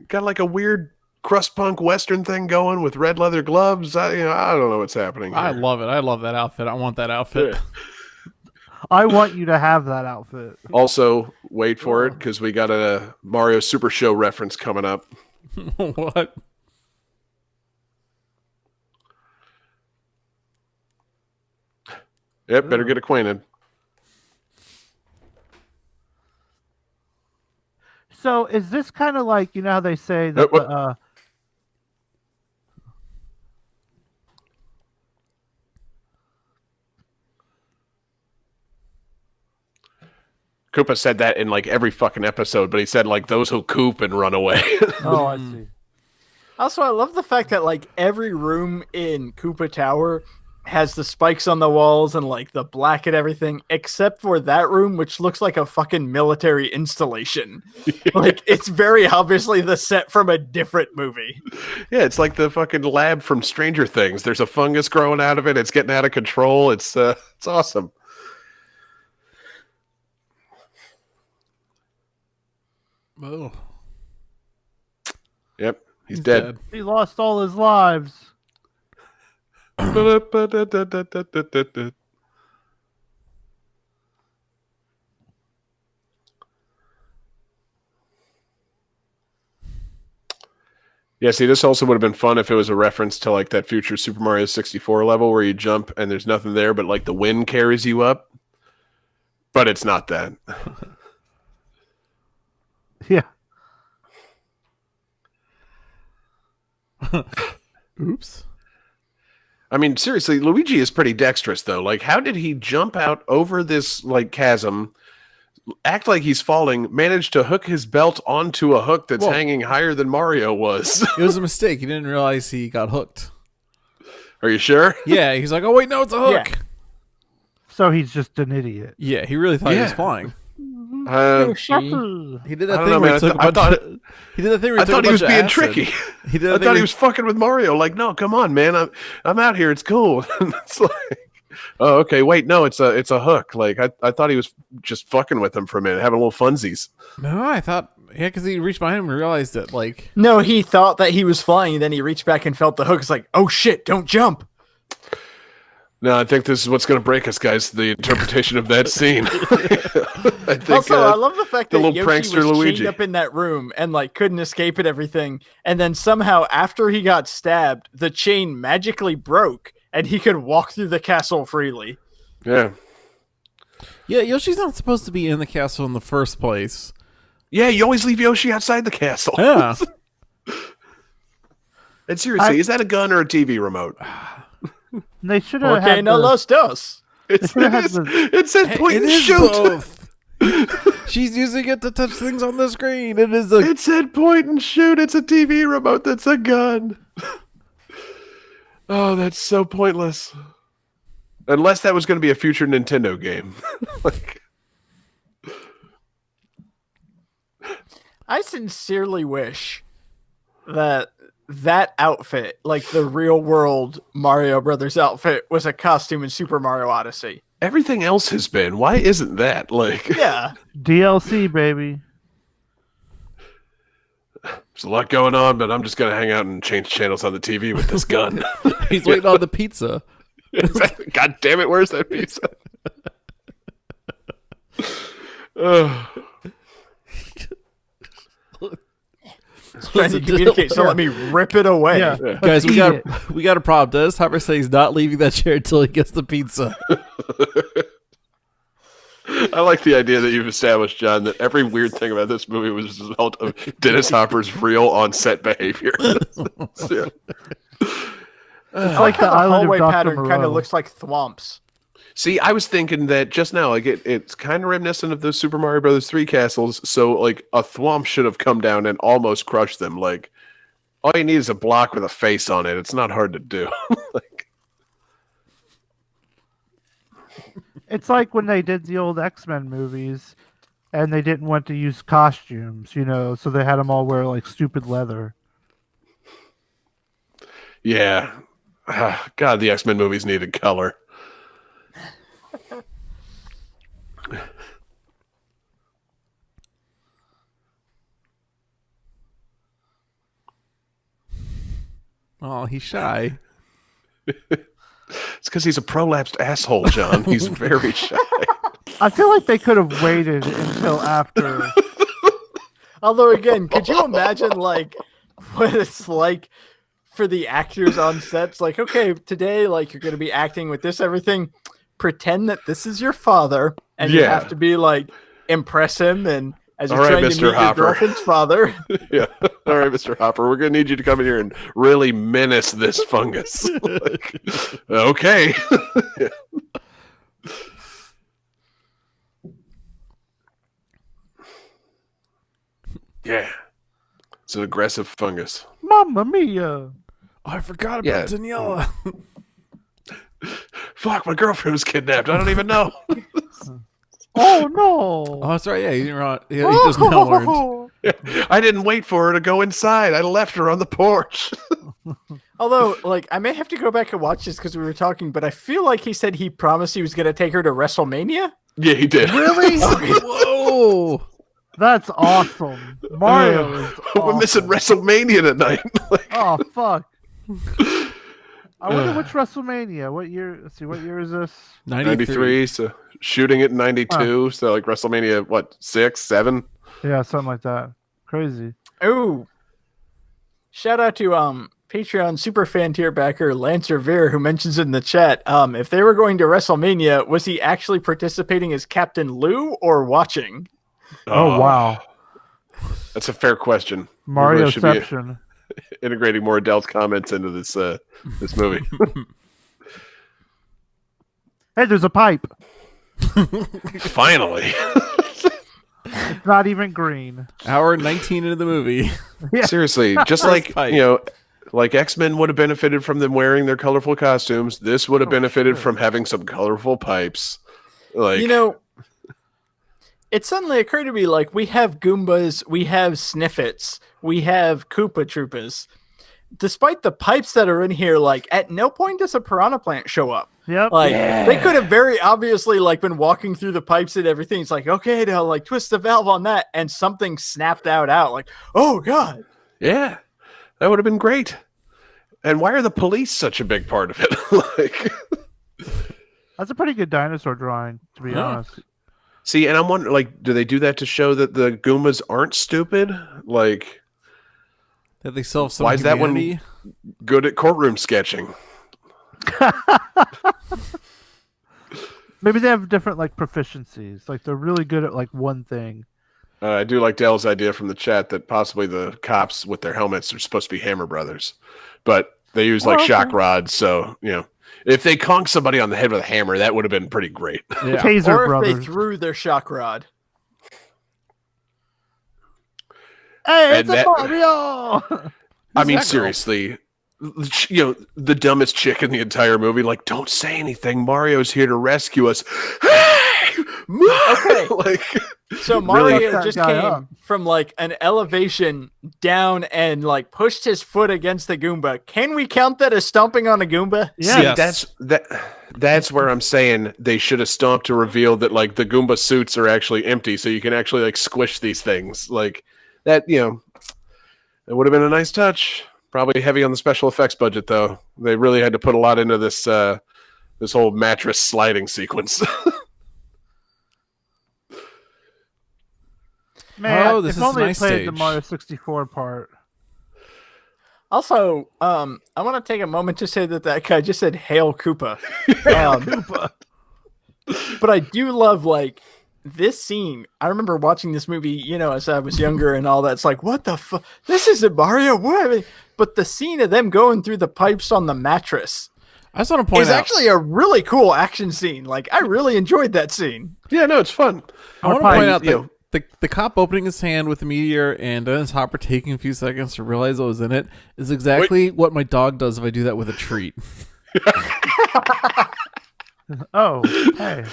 B: Got like a weird crust punk western thing going with red leather gloves. I don't know what's happening here.
A: I love it. I love that outfit. I want that outfit.
B: Yeah.
D: I want you to have that outfit.
B: Also, wait for it because we got a Mario Super Show reference coming up.
A: What?
B: Yep, better get acquainted.
D: So is this kind of like, you know how they say that
B: What? Koopa said that in like every fucking episode, but he said like those who coop and run away.
D: oh, I see.
C: Also, I love the fact that like every room in Koopa Tower has the spikes on the walls and like the black and everything, except for that room, which looks like a fucking military installation. Like it's very obviously the set from a different movie.
B: Yeah, it's like the fucking lab from Stranger Things. There's a fungus growing out of it. It's getting out of control. It's awesome.
A: Oh,
B: Yep, he's dead.
D: He lost all his lives.
B: Yeah, see, this also would have been fun if it was a reference to like that future Super Mario 64 level where you jump and there's nothing there, but like the wind carries you up. But it's not that.
D: Yeah.
A: oops.
B: I mean, seriously, Luigi is pretty dexterous though. Like, how did he jump out over this like chasm, act like he's falling, manage to hook his belt onto a hook that's
A: Well-
B: hanging higher than Mario was?
A: It was a mistake. He didn't realize he got hooked.
B: Are you sure?
A: Yeah, he's like, oh wait, no, it's a hook.
C: Yeah.
D: So he's just an idiot.
A: Yeah, he really thought he was
B: Yeah.
A: flying.
D: Sucker.
A: He did
B: I
A: that
B: don't
A: thing
B: know,
A: where
B: man.
A: he took a
B: I
A: bunch
B: thought-
A: of, he did that thing where he
B: I
A: took
B: thought
A: a
B: he was
A: bunch of
B: being
A: acid.
B: tricky.
A: He did that
B: I
A: thing
B: thought
A: where
B: he was fucking with Mario. Like, no, come on, man. I'm out here. It's cool. It's like, oh, okay. Wait, no, it's a hook. Like, I thought he was just fucking with him for a minute, having little funsies.
A: No, I thought, yeah, because he reached behind him and realized that, like,
C: No, he thought that he was flying, and then he reached back and felt the hook. It's like, oh shit, don't jump.
B: No, I think this is what's going to break us, guys. The interpretation of that scene. I think,
C: Also, I love the fact
B: the
C: that
B: little
C: Yoshi
B: prankster
C: was
B: Luigi.
C: chained up in that room and like couldn't escape and everything. And then somehow, after he got stabbed, the chain magically broke and he could walk through the castle freely.
B: yeah.
A: yeah, Yoshi's not supposed to be in the castle in the first place.
B: Yeah, you always leave Yoshi outside the castle.
A: Yeah.
B: And seriously, is that a gun or a TV remote?
D: They should have
C: Okay,
D: had
C: no
D: the-
C: los dos.
B: It said point
A: It
B: and
A: is
B: shoot.
A: both. She's using it to touch things on the screen. It is a
B: It said point and shoot. It's a TV remote that's a gun. Oh, that's so pointless. Unless that was going to be a future Nintendo game. Like,
C: I sincerely wish that outfit, like the real world Mario Brothers outfit, was a costume in Super Mario Odyssey.
B: everything else has been. Why isn't that? Like,
C: Yeah.
D: DLC, baby.
B: there's a lot going on, but I'm just going to hang out and change channels on the TV with this gun.
A: he's waiting on the pizza.
B: God damn it, where's that pizza? Ugh.
C: Trying to communicate, so let me rip it away.
D: Yeah.
B: Yeah.
A: Guys, we
D: eat
A: got
D: it.
A: we got a problem. Dennis Hopper says he's not leaving that chair until he gets the pizza.
B: I like the idea that you've established, John, that every weird thing about this movie was a result of Dennis Hopper's real on-set behavior. Yeah.
D: It's like the
C: The
D: island
C: hallway
D: of Dr.
C: pattern kind
D: Moreau.
C: of looks like thwomps.
B: See, I was thinking that just now, like it's kind of reminiscent of the Super Mario Brothers 3 castles. So, like a thwomp should have come down and almost crushed them. Like all you need is a block with a face on it. It's not hard to do. Like,
D: It's like when they did the old X-Men movies and they didn't want to use costumes, you know, so they had them all wear like stupid leather.
B: yeah, God, the X-Men movies needed color.
A: Oh, he's shy.
B: It's because he's a prolapsed asshole, John. He's very shy.
D: I feel like they could have waited until after.
C: Although, again, could you imagine, like, what it's like for the actors on sets. Like, okay, today, like, you're going to be acting with this everything. Pretend that this is your father, and you have to be like, impress him, and as you're trying to meet your girlfriend's father.
B: Yeah. All right, Mr. Hopper, we're going to need you to come in here and really menace this fungus. Like, okay. Yeah. It's an aggressive fungus.
D: Mamma mia!
A: Oh, I forgot about
B: Yeah.
A: Daniela.
B: Fuck, my girlfriend was kidnapped. I don't even know.
D: Oh no!
A: Oh, that's right. Yeah, he didn't run. He just now learned.
B: I didn't wait for her to go inside. I left her on the porch.
C: Although, like, I may have to go back and watch this because we were talking, but I feel like he said he promised he was going to take her to WrestleMania.
B: Yeah, he did.
D: Really?
A: Whoa!
D: That's awesome. Mario is
B: We're missing
D: awesome.
B: WrestleMania tonight. Like,
D: Oh fuck! I wonder which WrestleMania. What year? Let's see. What year is this?
B: 93, so shooting it in 92, so like WrestleMania, what, 6, 7?
D: Yeah, something like that. Crazy.
C: Ooh. Shout out to Patreon superfan tier backer Lance Revere, who mentions in the chat, if they were going to WrestleMania, was he actually participating as Captain Lou or watching?
D: Oh wow!
B: That's a fair question. We really should be
D: Marioception.
B: integrating more adult comments into this this movie.
D: Hey, there's a pipe.
B: Finally.
D: It's not even green.
A: Hour 19 into the movie.
D: Yeah.
B: Seriously, just like,
A: pipe.
B: you know, like X-Men would have benefited from them wearing their colorful costumes, this would have benefited from having some colorful pipes. Like,
C: You know, it suddenly occurred to me, like, we have Goombas, we have Sniffets, we have Koopa Troopas. Despite the pipes that are in here, like, at no point does a piranha plant show up.
D: Yep.
C: Like, they could have very obviously, like, been walking through the pipes and everything. It's like, okay, now, like, twist the valve on that, and something snapped out. Like, oh, God.
B: yeah, that would have been great. And why are the police such a big part of it? Like,
D: That's a pretty good dinosaur drawing, to be
A: Yeah.
D: honest.
B: see, and I'm wondering, like, do they do that to show that the Goombas aren't stupid? Like,
A: That they still have some
B: Why is that one-
A: humanity.
B: good at courtroom sketching?
D: Maybe they have different like proficiencies. Like they're really good at like one thing.
B: I do like Dale's idea from the chat that possibly the cops with their helmets are supposed to be Hammer Brothers, but they use like
D: Oh, okay.
B: shock rods. So, you know, if they conked somebody on the head with a hammer, that would have been pretty great.
A: Yeah.
D: Taser
C: Or if
D: brothers.
C: they threw their shock rod.
D: Hey,
B: And
D: it's a
B: that-
D: Mario!
B: I mean,
A: that girl?
B: seriously, you know, the dumbest chick in the entire movie, like, don't say anything. Mario's here to rescue us. Hey, move!
C: Okay.
B: Like,
C: So
B: Really?
C: Mario
D: That
C: just
D: guy
C: came
D: up.
C: from like an elevation down and like pushed his foot against the Goomba. Can we count that as stomping on a Goomba?
D: Yeah.
B: see,
A: Yes.
B: that's where I'm saying they should have stomped to reveal that like the Goomba suits are actually empty, so you can actually like squish these things. Like that, you know, it would have been a nice touch. Probably heavy on the special effects budget though. They really had to put a lot into this this whole mattress sliding sequence.
D: Man,
A: Oh, this
D: if
A: is
D: only
A: my
D: it played the
A: stage.
D: Mario 64 part.
C: Also, I want to take a moment to say that guy just said "Hail Koopa," but I do love like this scene. I remember watching this movie, you know, as I was younger and all that. It's like, what the fuck? This isn't Mario. What? But the scene of them going through the pipes on the mattress
A: I just want to point
C: is
A: out.
C: actually a really cool action scene. Like, I really enjoyed that scene.
B: Yeah, no, it's fun.
A: I want to
D: Probably,
A: point out
B: you
A: that
B: know-
A: the cop opening his hand with the meteor and Dennis Hopper taking a few seconds to realize what was in it is exactly what my dog does if I do that with a treat.
D: Oh, hey.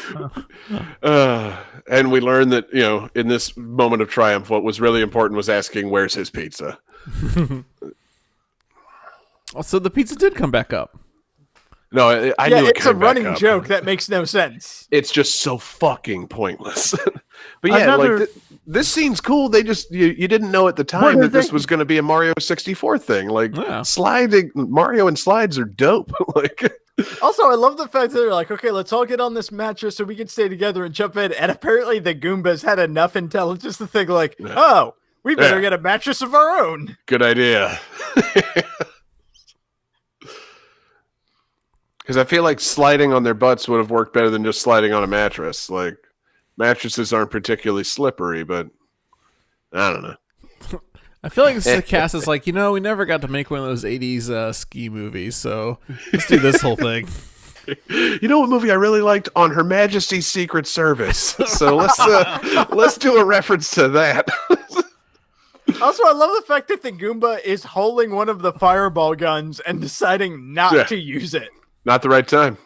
B: And we learned that, you know, in this moment of triumph, what was really important was asking, where's his pizza?
A: So the pizza did come back up.
B: No, I knew it
C: it's a
B: came back
C: running
B: up.
C: joke that makes no sense.
B: It's just so fucking pointless. But yeah,
D: Another-
B: like this scene's cool. They just you didn't know at the time
D: What
B: that
D: is
B: this
D: it?
B: was going to be a Mario 64 thing. Like
A: Yeah.
B: sliding Mario and slides are dope. Like
C: Also, I love the fact that they're like, okay, let's all get on this mattress so we can stay together and jump in. And apparently the Goombas had enough intelligence to think like, oh, We better
B: Yeah.
C: get a mattress of our own.
B: Good idea. Because I feel like sliding on their butts would have worked better than just sliding on a mattress. Like, mattresses aren't particularly slippery, but I don't know.
A: I feel like the cast is like, we never got to make one of those 80s ski movies, so let's do this whole thing.
B: You know what movie I really liked? On Her Majesty's Secret Service. So let's do a reference to that.
C: Also, I love the fact that the Goomba is holding one of the fireball guns and deciding not to use it.
B: Not the right time.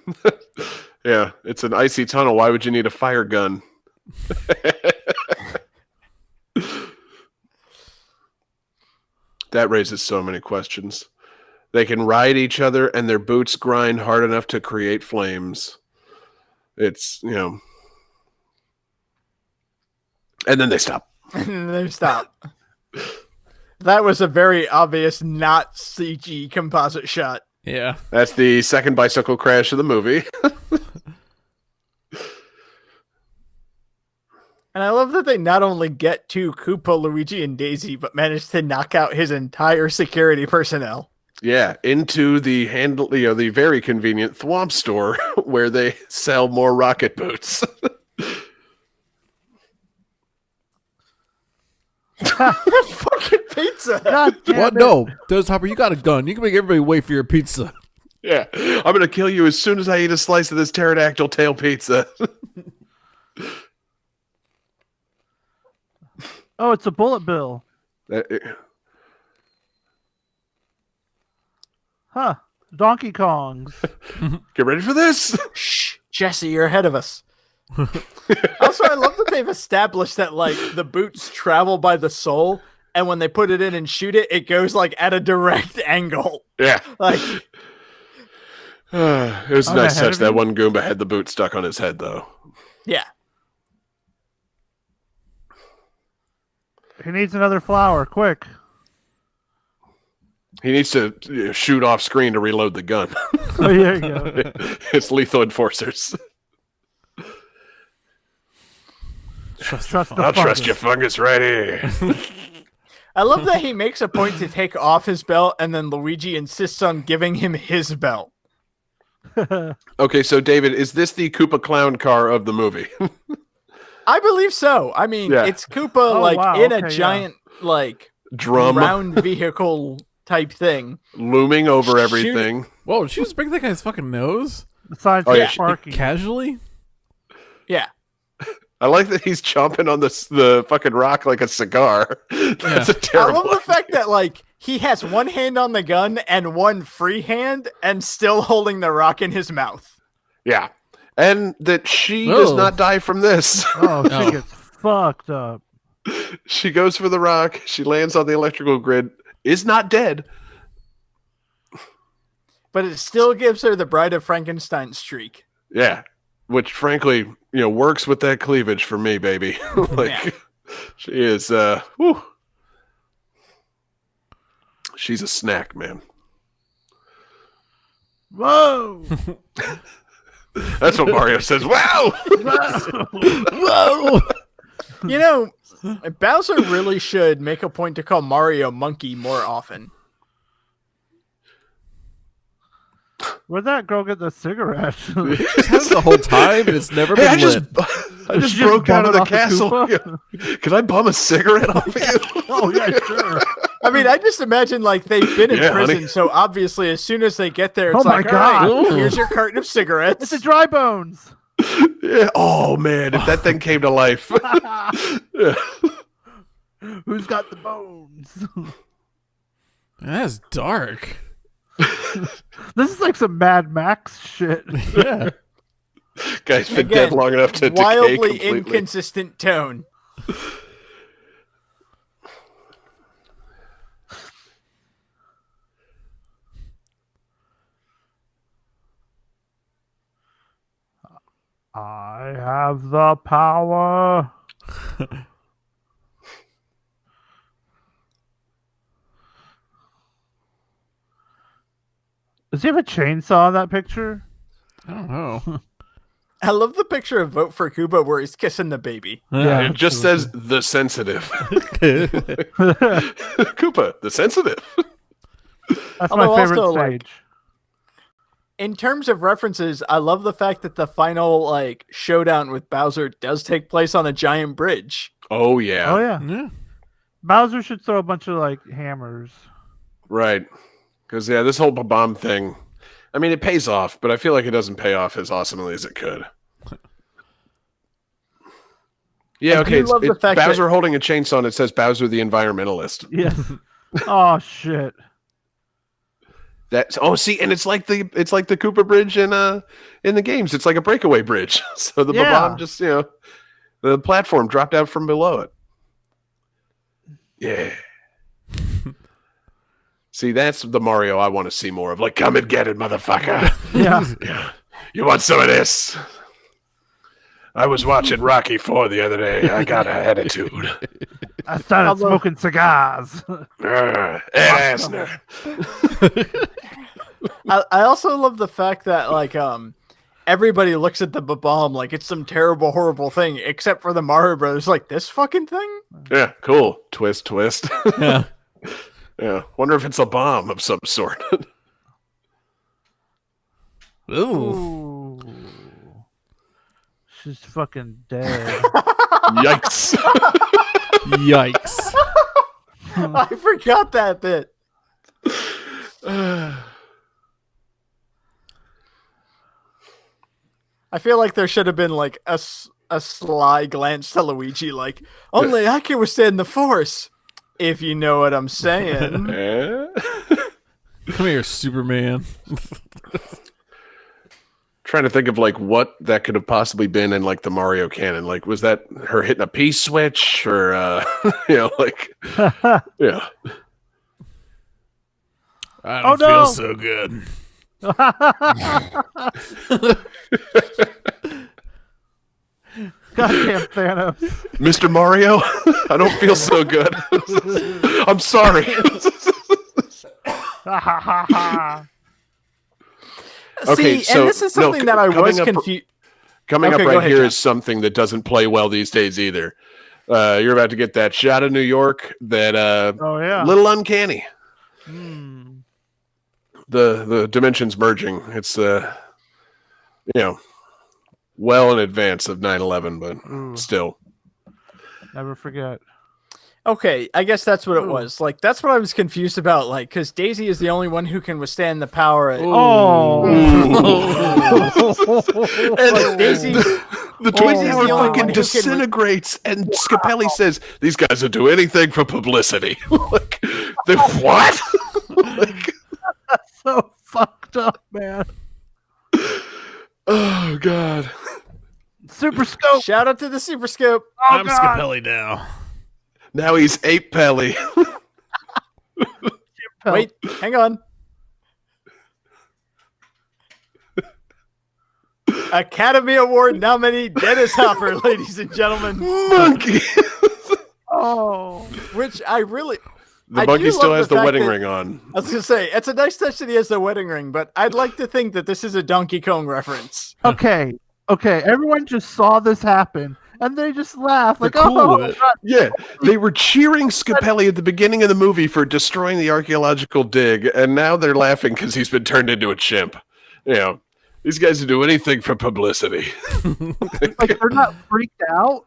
B: Yeah, it's an icy tunnel. Why would you need a fire gun? That raises so many questions. They can ride each other and their boots grind hard enough to create flames. It's, and then they stop.
C: And then they stop. That was a very obvious not CG composite shot.
A: Yeah.
B: That's the second bicycle crash of the movie.
C: And I love that they not only get to Koopa, Luigi, and Daisy, but manage to knock out his entire security personnel.
B: Yeah, into the the very convenient Thwomp store where they sell more rocket boots.
C: Fucking pizza!
D: God damn
A: What?
D: it.
A: No, Doze Hopper, you got a gun. You can make everybody wait for your pizza.
B: Yeah, I'm gonna kill you as soon as I eat a slice of this pterodactyl tail pizza.
D: Oh, it's a bullet bill. Huh. Donkey Kongs.
B: Get ready for this.
C: Shh, Jesse, you're ahead of us. Also, I love that they've established that like the boots travel by the soul, and when they put it in and shoot it, it goes like at a direct angle.
B: Yeah,
C: Like,
B: it was a
D: I'm
B: nice
D: ahead
B: touch.
D: of
B: That
D: you?
B: one Goomba had the boot stuck on his head, though.
C: yeah.
D: He needs another flower, quick.
B: He needs to shoot off screen to reload the gun.
D: Oh, there you go.
B: It's lethal enforcers.
D: Trust the
B: I'll
D: fungus.
B: trust your fungus right here.
C: I love that he makes a point to take off his belt, and then Luigi insists on giving him his belt.
B: Okay, so David, is this the Koopa clown car of the movie?
C: I believe so. I mean,
B: Yeah.
C: it's Koopa
D: Oh,
C: like
D: wow,
C: in
D: okay,
C: a
D: yeah.
C: giant like
B: Drum
C: round vehicle type thing.
B: looming over
C: Shoot.
B: everything.
A: Whoa, did she just break that guy's fucking nose?
D: The sign's
B: Oh, yeah,
D: sparking.
A: Casually?
C: Yeah.
B: I like that he's chomping on the fucking rock like a cigar. That's a
C: I
B: terrible.
C: love the fact that like he has one hand on the gun and one free hand and still holding the rock in his mouth.
B: Yeah, and that she
A: Whoa.
B: does not die from this.
D: Oh, she
A: No.
D: gets fucked up.
B: She goes for the rock. She lands on the electrical grid. Is not dead.
C: But it still gives her the Bride of Frankenstein streak.
B: Yeah, which frankly, works with that cleavage for me, baby. Like
C: Yeah.
B: she is. Whew. She's a snack, man.
D: Whoa!
B: That's what Mario says. Wow.
A: Whoa!
C: You know, Bowser really should make a point to call Mario Monkey more often.
B: Where'd
D: that girl get the cigarette?
A: She's had it the whole time, and it's never
B: Hey,
A: been
B: I just,
A: lit.
B: I just
D: She
B: broke out of
D: bumming
B: the
D: off the
B: castle.
D: Koopa?
B: Can I bum a cigarette off of you?
D: Oh, yeah, sure.
C: I mean, I just imagine like they've been in
B: Yeah,
C: prison,
B: honey.
C: so obviously as soon as they get there, it's
D: Oh my
C: like, all right,
A: God.
C: here's your carton of cigarettes.
D: It's a dry bones.
B: Yeah. Oh man, if that thing came to life. Yeah.
D: Who's got the bones?
A: That's dark.
D: This is like some Mad Max shit.
A: Yeah.
B: Guy's been
C: Again,
B: dead long enough to decay
C: wildly
B: completely.
C: inconsistent tone.
D: I have the power. Does he have a chainsaw in that picture?
A: I don't know.
C: I love the picture of Vote for Koopa where he's kissing the baby.
D: Yeah.
B: It just says the sensitive. Koopa, the sensitive.
D: That's
C: Although
D: my favorite
C: also, like,
D: stage.
C: In terms of references, I love the fact that the final like showdown with Bowser does take place on a giant bridge.
B: Oh yeah.
D: Oh yeah.
A: Yeah.
D: Bowser should throw a bunch of like hammers.
B: Right. Because this whole bomb thing, I mean, it pays off, but I feel like it doesn't pay off as awesomely as it could. Yeah,
C: I
B: okay.
C: do love the
B: It's
C: fact
B: Bowser holding a chainsaw and it says Bowser the environmentalist.
D: Yeah. Oh shit.
B: That's see, and it's like the Koopa Bridge in the games. It's like a breakaway bridge. So the
D: Yeah.
B: bomb just the platform dropped out from below it. Yeah. See, that's the Mario I want to see more of. Like, come and get it, motherfucker.
D: Yeah.
B: Yeah. You want some of this? I was watching Rocky 4 the other day. I got an attitude.
D: I started
C: Although-
D: smoking cigars.
B: Ed Asner.
C: I also love the fact that like everybody looks at the bomb like it's some terrible, horrible thing, except for the Mario Brothers. Like this fucking thing.
B: Yeah, cool. Twist, twist.
A: Yeah.
B: Yeah. Wonder if it's a bomb of some sort.
A: Ooh.
D: Ooh. She's fucking dead.
B: Yikes.
A: Yikes.
C: I forgot that bit. I feel like there should have been like a sly glance to Luigi, like only I can withstand the Force, if you know what I'm saying.
B: Eh?
A: Come here, Superman.
B: Trying to think of like what that could have possibly been in like the Mario canon. Like, was that her hitting a P switch or like yeah.
A: I
D: Oh,
A: don't feel
D: no.
A: so good.
D: Goddamn Thanos.
B: Mr. Mario, I don't feel so good. I'm sorry. Okay,
C: See,
B: so-
C: and this is
B: no,
C: something that I
B: coming
C: was
B: up-
C: confused.
B: Coming
C: Okay,
B: up
C: go
B: right
C: ahead,
B: here
C: John.
B: is something that doesn't play well these days either. You're about to get that shot of New York that
D: Oh yeah.
B: little uncanny.
D: Hmm.
B: The dimensions merging. It's well in advance of 9/11, but
D: Ooh,
B: still.
D: never forget.
C: Okay, I guess that's what it
D: Ooh.
C: was. Like that's what I was confused about. Like, because Daisy is the only one who can withstand the power.
D: Oh.
C: Like, Daisy,
B: The Twin
C: Daisy's
B: Tower
C: the only one
B: fucking
C: who can
B: disintegrates, and Scapelli says these guys will do anything for publicity. Like, what? Like,
D: So fucked up, man.
B: oh god.
D: Super scope.
C: shout out to the Super Scope.
D: Oh,
A: I'm
D: God.
A: Scapelli now.
B: Now he's Ape Pelly.
C: Wait, hang on. Academy Award nominee Dennis Hopper, ladies and gentlemen.
B: Monkey.
D: Oh.
C: Which I really,
B: The
C: I
B: monkey
C: do
B: still
C: love
B: has
C: the
B: the
C: fact
B: wedding
C: that-
B: ring on.
C: I was gonna say it's a nice touch that he has the wedding ring, but I'd like to think that this is a Donkey Kong reference.
D: Okay. Okay. Everyone just saw this happen, and they just laughed. Like,
A: They're cool
D: oh,
A: with it.
D: God.
B: Yeah, they were cheering Scapelli at the beginning of the movie for destroying the archaeological dig, and now they're laughing because he's been turned into a chimp. These guys will do anything for publicity.
D: Like they're not freaked out.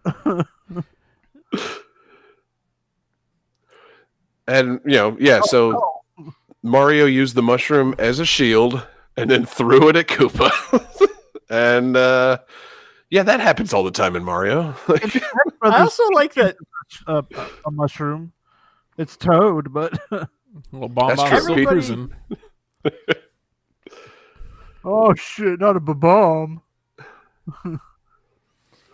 B: And so Mario used the mushroom as a shield and then threw it at Koopa. And that happens all the time in Mario. Like,
C: I also like that
D: a mushroom. It's Toad, but
A: Well, bomb
B: That's
A: bomb
B: true.
A: still
C: Everybody-
A: cruising.
D: oh shit, not a bomb.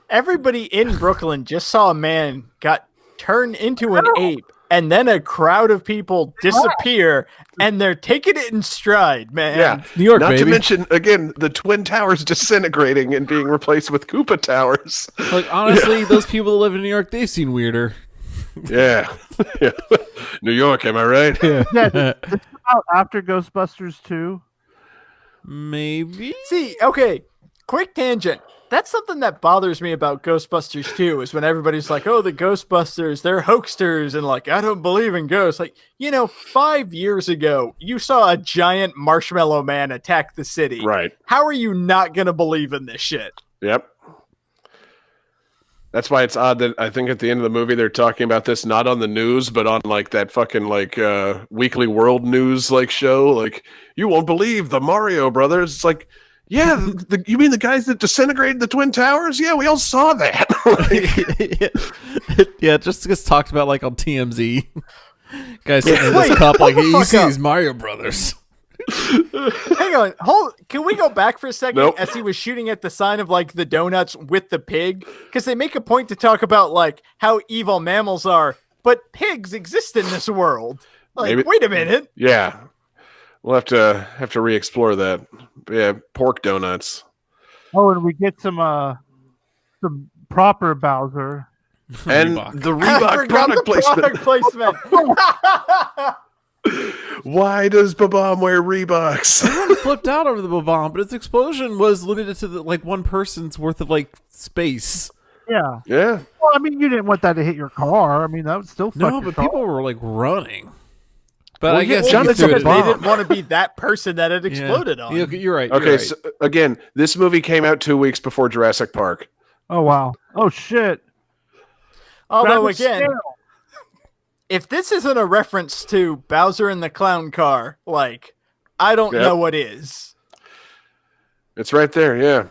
C: everybody in Brooklyn just saw a man got turned into an ape, and then a crowd of people disappear, and they're taking it in stride, man.
B: yeah.
A: New York,
B: Not to
A: baby.
B: mention, again, the Twin Towers disintegrating and being replaced with Koopa Towers.
A: Like, honestly, those people that live in New York, they've seen weirder.
B: Yeah. Yeah. New York, am I right?
D: Yeah, this is out after Ghostbusters 2.
A: Maybe.
C: See, okay, quick tangent. That's something that bothers me about Ghostbusters too, is when everybody's like, oh, the Ghostbusters, they're hoaxsters, and like, I don't believe in ghosts. Like, 5 years ago, you saw a giant marshmallow man attack the city.
B: Right.
C: How are you not going to believe in this shit?
B: Yep. That's why it's odd that I think at the end of the movie they're talking about this not on the news, but on like that fucking like Weekly World News like show. Like, you won't believe the Mario Brothers. It's like, yeah, you mean the guys that disintegrated the Twin Towers? Yeah, we all saw that.
A: Yeah, it just gets talked about like on TMZ. Guys sitting in this cup like, you see these Mario Brothers.
C: Hang on, can we go back for a second?
B: Nope.
C: As he was shooting at the sign of like the donuts with the pig, because they make a point to talk about like how evil mammals are, but pigs exist in this world. Like,
B: Maybe-
C: wait a minute.
B: Yeah. We'll have to re-explore that. But yeah, pork donuts.
D: Oh, and we get some proper Bowser.
B: And
A: Reebok.
B: the
C: I
B: Reebok
C: forgot
B: product
C: the
B: placement.
C: product placement.
B: Why does Babam wear Reeboks?
A: Everyone flipped out over the bomb, but its explosion was limited to like one person's worth of like space.
D: Yeah.
B: Yeah.
D: Well, I mean, you didn't want that to hit your car. I mean, that would still fuck
A: No,
D: your
A: but
D: car.
A: people were like running. But
B: Well,
A: I
B: yeah,
A: guess
B: John,
A: you
B: it's a
A: threw
C: Because
A: it-
C: they
B: bomb.
C: didn't want to be that person that it exploded on.
A: Yeah, you're right.
B: Okay,
A: You're right.
B: so again, this movie came out 2 weeks before Jurassic Park.
D: Oh, wow. Oh, shit.
C: Although
D: Grab a
C: again,
D: scale.
C: if this isn't a reference to Bowser in the Clown Car, like, I don't
B: Yep.
C: know what is.
B: It's right there, yeah.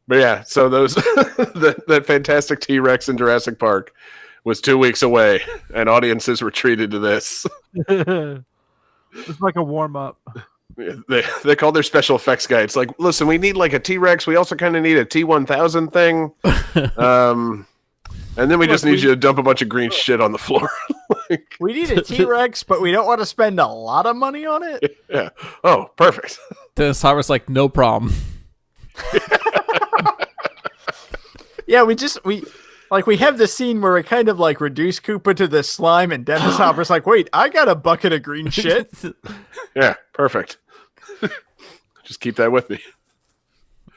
B: But yeah, so those that fantastic T-Rex in Jurassic Park was 2 weeks away, and audiences were treated to this.
D: It's like a warm-up.
B: They called their special effects guy. It's like, listen, we need like a T-Rex. We also kind of need a T-1000 thing. And then we just need you to dump a bunch of green shit on the floor.
C: We need a T-Rex, but we don't want to spend a lot of money on it.
B: Yeah. Oh, perfect.
A: Dennis Hopper's like, no problem.
C: Yeah, we have this scene where we kind of like reduce Koopa to this slime, and Dennis Hopper's like, wait, I got a bucket of green shit.
B: Yeah, perfect. Just keep that with me.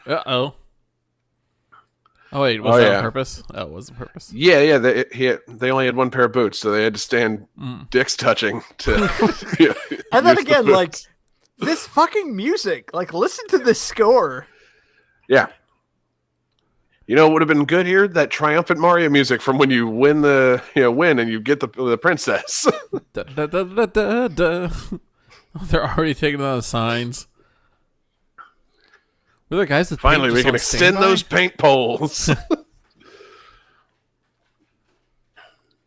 A: Uh-oh. Oh, wait, was
B: Oh,
A: that
B: yeah.
A: on purpose? Oh, it was on purpose.
B: Yeah. They only had one pair of boots, so they had to stand dicks touching to. Yeah,
C: And then
B: use the
C: again,
B: boots.
C: like, this fucking music, like, listen to this score.
B: Yeah. You know what would have been good here? That triumphant Mario music from when you win and you get the princess.
A: Da, da, da, da, da, da. They're already taking down the signs. Were the guys that
B: Finally, we can extend those paint poles.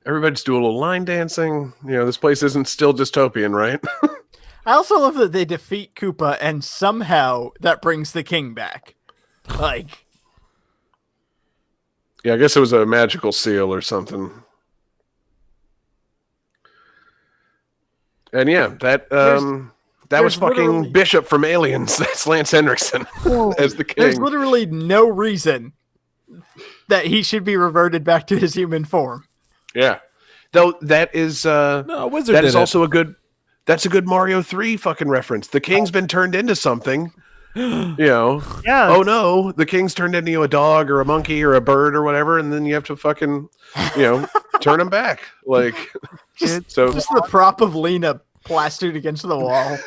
B: Everybody's doing a little line dancing. This place isn't still dystopian, right?
C: I also love that they defeat Koopa, and somehow that brings the king back. Like,
B: Yeah, I guess it was a magical seal or something. And yeah, that was
C: there's
B: fucking
C: literally-
B: Bishop from Aliens. That's Lance Henriksen as the
C: there's
B: king.
C: literally no reason that he should be reverted back to his human form.
B: Yeah, though that is
A: No, Wizard
B: that
A: did
B: is
A: it.
B: also a good Mario 3 fucking reference. The king's been turned into something.
D: Yeah.
B: Oh no, the king's turned into a dog or a monkey or a bird or whatever, and then you have to fucking turn him back. Like
C: Just
B: so
C: the prop of Lena plastered against the wall.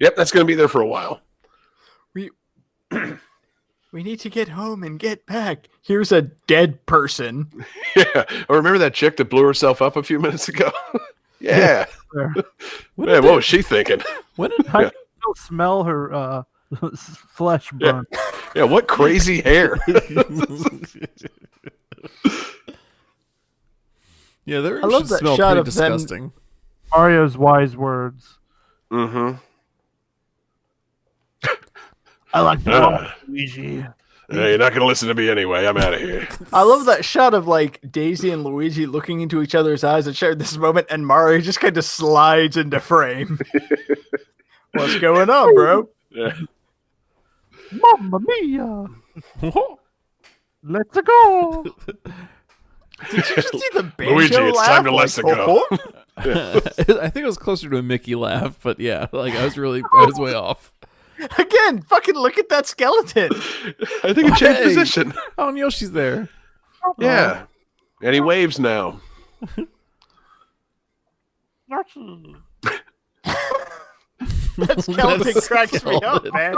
B: yep, that's gonna be there for a while.
C: We need to get home and get back. Here's a dead person.
B: Yeah. Or remember that chick that blew herself up a few minutes ago? Yeah.
D: There.
B: Man, what was she thinking?
A: When did
D: I can still smell her flesh burn.
B: Yeah, what crazy hair.
A: Yeah, they
C: I love that
A: smell
C: shot
A: pretty
C: of them-
A: disgusting.
D: Mario's wise words.
B: Mm-hmm.
D: I like to
B: Uh.
D: walk, Luigi.
B: You're not gonna listen to me anyway. I'm out of here.
C: I love that shot of like Daisy and Luigi looking into each other's eyes and sharing this moment, and Mario just kind of slides into frame. What's going on, bro?
B: Yeah.
D: Mamma mia! Let's go!
C: Did you just see the banjo
B: Luigi, it's
C: laugh?
B: time to let
C: Like,
B: it go.
C: "Oh,
A: I think it was closer to a Mickey laugh, but yeah, like I was way off.
C: Again, fucking look at that skeleton.
B: I think it changed
A: Hey.
B: position.
A: Oh, Yoshi's there.
B: Yeah. And he waves now.
C: That skeleton cracks me up, man.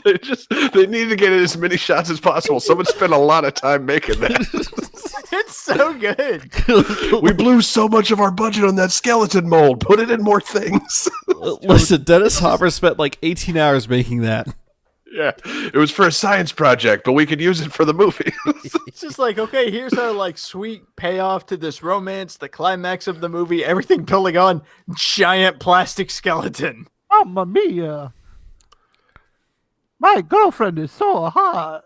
B: They need to get in as many shots as possible. Someone spent a lot of time making that.
C: It's so good.
B: We blew so much of our budget on that skeleton mold. Put it in more things.
A: Listen, Dennis Hopper spent like 18 hours making that.
B: Yeah. It was for a science project, but we could use it for the movie.
C: It's just like, okay, here's our like sweet payoff to this romance, the climax of the movie, everything building on giant plastic skeleton.
D: Mamma mia! My girlfriend is so hot.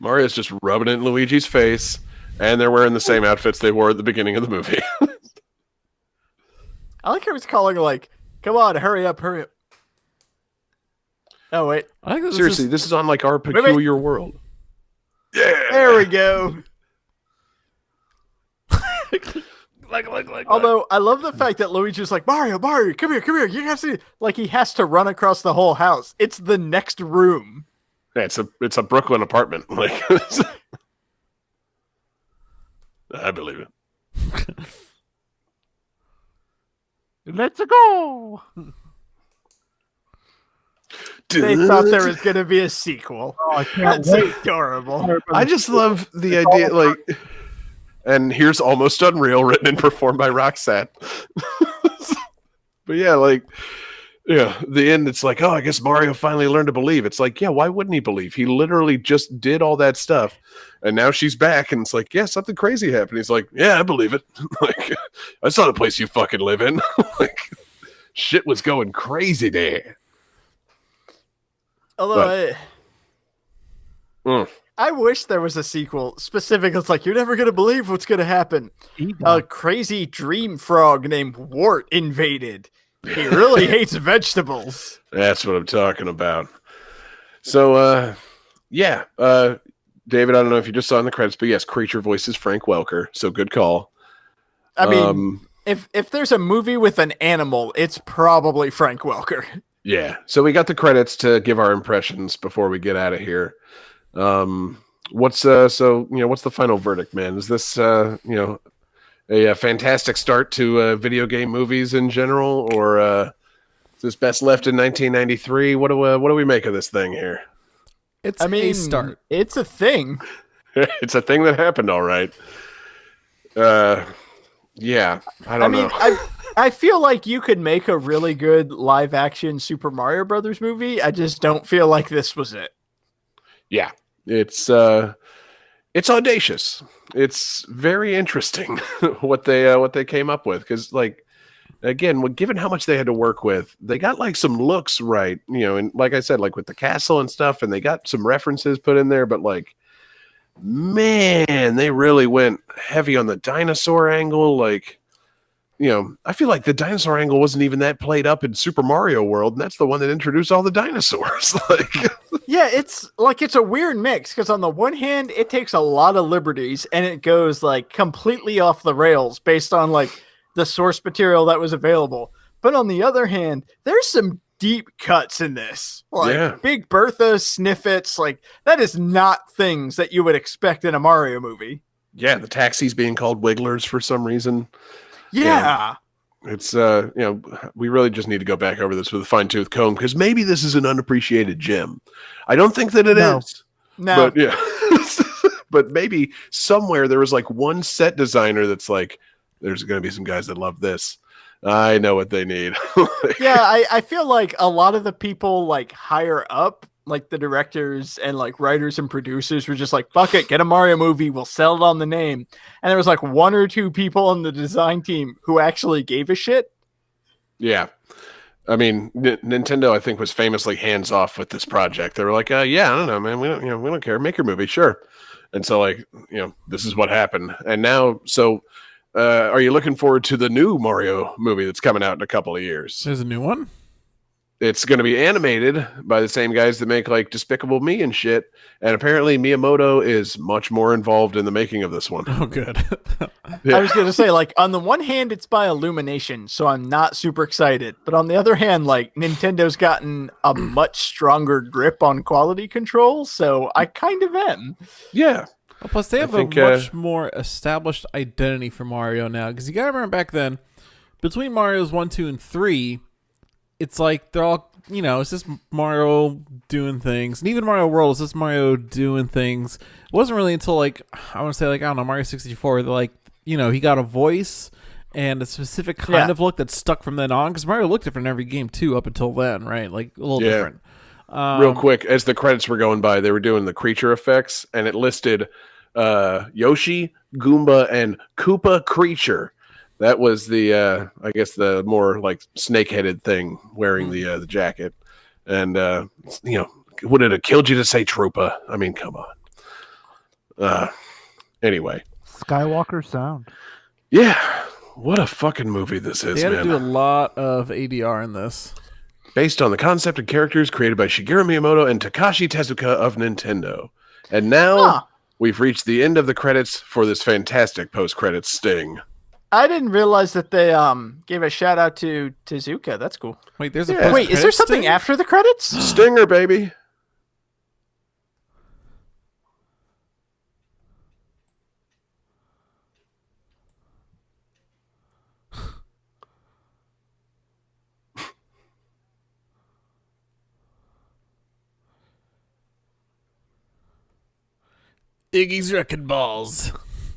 B: Mario's just rubbing it in Luigi's face, and they're wearing the same outfits they wore at the beginning of the movie.
C: I like how he's calling like, come on, hurry up, hurry up. Oh wait,
A: I think this
B: Seriously,
A: is,
B: this is on like our
C: wait.
B: peculiar world. Yeah.
C: there we go.
A: like.
C: Although I love the fact that Luigi's like, Mario, come here, you have to like he has to run across the whole house. It's the next room.
B: Yeah, it's a Brooklyn apartment. Like, I believe it.
D: Let's go.
C: They thought there was gonna be a sequel.
D: Oh, I can't
C: That's
D: wait.
C: adorable.
B: I just love the idea, like, and here's Almost Unreal, written and performed by Roxanne. But yeah, like, yeah, the end, it's like, oh, I guess Mario finally learned to believe. It's like, yeah, why wouldn't he believe? He literally just did all that stuff, and now she's back, and it's like, yeah, something crazy happened. He's like, yeah, I believe it. Like, that's not a place you fucking live in. Like, shit was going crazy there.
C: Although
B: Mm.
C: I wish there was a sequel specific. It's like you're never gonna believe what's gonna happen. A crazy dream frog named Wart invaded. He really hates vegetables.
B: That's what I'm talking about. So, yeah, David, I don't know if you just saw in the credits, but yes, creature voices Frank Welker. So good call.
C: I mean, if there's a movie with an animal, it's probably Frank Welker.
B: Yeah. So we got the credits to give our impressions before we get out of here. What's the final verdict, man? Is this a fantastic start to video game movies in general, or is this best left in 1993? What do we make of this thing here?
A: It's
C: I mean,
A: a start.
C: it's a thing.
B: It's a thing that happened, all right. Yeah, I don't know.
C: I feel like you could make a really good live action Super Mario Brothers movie. I just don't feel like this was it.
B: Yeah, it's audacious. It's very interesting what they came up with, because, like, again, given how much they had to work with, they got like some looks right, and like I said, like with the castle and stuff, and they got some references put in there, but like, man, they really went heavy on the dinosaur angle. Like, I feel like the dinosaur angle wasn't even that played up in Super Mario World, and that's the one that introduced all the dinosaurs. Like,
C: Yeah, it's a weird mix because on the one hand, it takes a lot of liberties and it goes like completely off the rails based on like the source material that was available. But on the other hand, there's some deep cuts in this. Like
B: Yeah.
C: Big Bertha, Sniffets, like that is not things that you would expect in a Mario movie.
B: yeah, the taxis being called Wigglers for some reason.
C: Yeah.
B: It's we really just need to go back over this with a fine-tooth comb, because maybe this is an unappreciated gem. I don't think that it is.
C: No.
B: But yeah. But maybe somewhere there was like one set designer that's like, there's going to be some guys that love this. I know what they need.
C: Yeah, I feel like a lot of the people like higher up, like the directors and like writers and producers were just like, fuck it, get a Mario movie, we'll sell it on the name. And there was like one or two people on the design team who actually gave a shit.
B: Yeah. I mean, Nintendo, I think, was famously hands off with this project. They were like, yeah, I don't know, man. We don't care. Make your movie. Sure. And so, like, this is what happened. And now, so are you looking forward to the new Mario movie that's coming out in a couple of years?
A: There's a new one.
B: it's going to be animated by the same guys that make like Despicable Me and shit. And apparently Miyamoto is much more involved in the making of this one.
A: Oh, good.
C: I was gonna say, like, on the one hand, it's by Illumination, so I'm not super excited. But on the other hand, like, Nintendo's gotten a much stronger grip on quality control, so I kind of am.
B: Yeah.
A: Well, plus, they have
B: think,
A: a much more established identity for Mario now. Because you gotta remember back then, between Mario's 1, 2, and 3, it's like they're all, you know, it's just Mario doing things. And even Mario World, it's just Mario doing things. It wasn't really until, like, I want to say, like, I don't know, Mario 64, they're like, you know, he got a voice and a specific kind of look that stuck from then on. Because Mario looked different in every game, too, up until then, right? Like, a little different.
B: Real quick, as the credits were going by, they were doing the creature effects, and it listed Yoshi, Goomba, and Koopa Creature. That was the, I guess, the more like snake-headed thing wearing the jacket. And, you know, would it have killed you to say Troopa? I mean, come on. Anyway.
D: Skywalker sound.
B: Yeah. What a fucking movie this is,
A: They had
B: man.
A: to do a lot of ADR in this.
B: Based on the concept and characters created by Shigeru Miyamoto and Takashi Tezuka of Nintendo. And now we've reached the end of the credits for this fantastic post-credits sting.
C: I didn't realize that they gave a shout out to Tezuka. That's cool.
A: Wait, there's a
C: Wait, is there
A: post-credits
C: something
A: thing?
C: after the credits?
B: Stinger, baby.
A: Iggy's Wrecking Balls.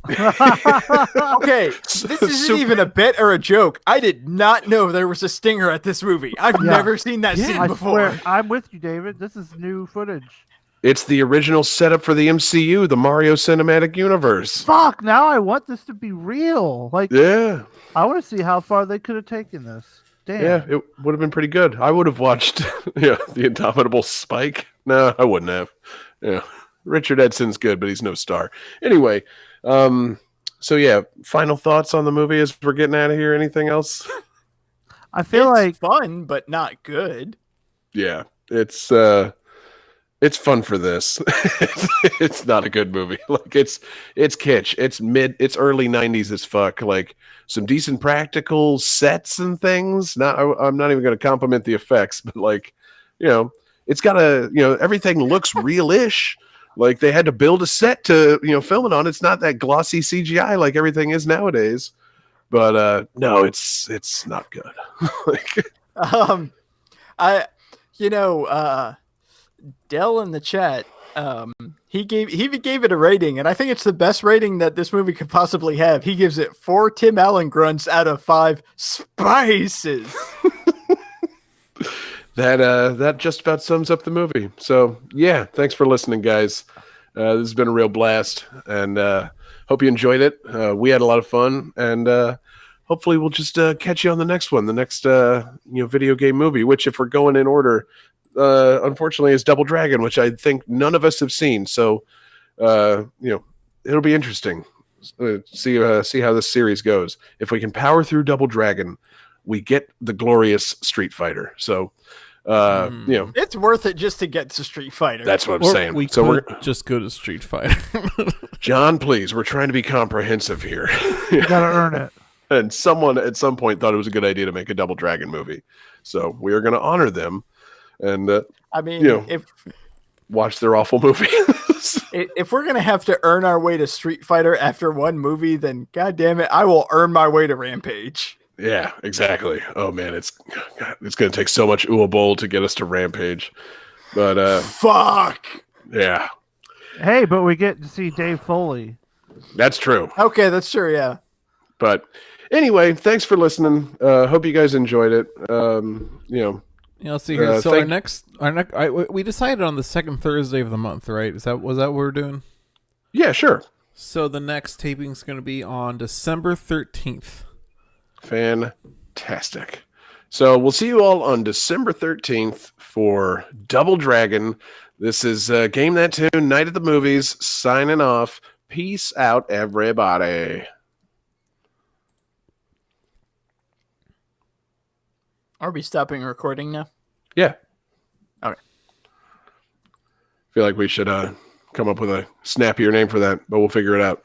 C: Okay, this isn't even a bit or a joke. I did not know there was a stinger at this movie. I've never seen that scene
D: I
C: before.
D: swear, I'm with you, David. This is new footage.
B: It's the original setup for the MCU, the Mario Cinematic Universe.
D: Fuck! Now I want this to be real. Like,
B: Yeah.
D: I want to see how far they could have taken this. Damn.
B: Yeah, it would have been pretty good. I would have watched the Indomitable Spike. No, I wouldn't have. Yeah. Richard Edson's good, but he's no star. Anyway, so yeah, final thoughts on the movie as we're getting out of here. Anything else?
D: I feel like
C: fun, but not good.
B: Yeah, it's fun for this. It's not a good movie. Like it's kitsch. It's early 90s as fuck. Like some decent practical sets and things. I'm not even going to compliment the effects, but like, you know, it's got everything looks real-ish. Like they had to build a set to, film it on. It's not that glossy CGI like everything is nowadays. But no, it's not good.
C: Dell in the chat, he gave it a rating, and I think it's the best rating that this movie could possibly have. He gives it 4 Tim Allen grunts out of 5 spices.
B: That just about sums up the movie. So yeah, thanks for listening, guys. This has been a real blast, and hope you enjoyed it. We had a lot of fun, and hopefully we'll just catch you on the next one, the next video game movie. Which, if we're going in order, unfortunately, is Double Dragon, which I think none of us have seen. So it'll be interesting. See how this series goes. If we can power through Double Dragon, we get the glorious Street Fighter. So.
C: It's worth it just to get to Street Fighter.
B: That's what I'm saying.
A: We
B: so
A: could just go to Street Fighter.
B: John, please, we're trying to be comprehensive here.
D: you gotta earn it.
B: And someone at some point thought it was a good idea to make a Double Dragon movie. So we are going to honor them and,
C: if
B: watch their awful movie.
C: if we're going to have to earn our way to Street Fighter after one movie, then God damn it, I will earn my way to Rampage.
B: Yeah, exactly. Oh man, it's going to take so much Ua Bowl to get us to Rampage. But
C: fuck.
B: Yeah.
D: Hey, but we get to see Dave Foley.
B: That's true.
C: Okay, that's true, yeah.
B: But anyway, thanks for listening. Hope you guys enjoyed it.
A: Let's see here. So we decided on the second Thursday of the month, right? Was that what we're doing?
B: Yeah, sure.
A: So the next taping is going to be on December 13th.
B: Fantastic. So we'll see you all on December 13th for Double Dragon. This is Game That Tune, Night at the Movies, signing off. Peace out, everybody.
C: Are we stopping recording now?
B: Yeah.
C: Okay.
B: Feel like we should come up with a snappier name for that, but we'll figure it out.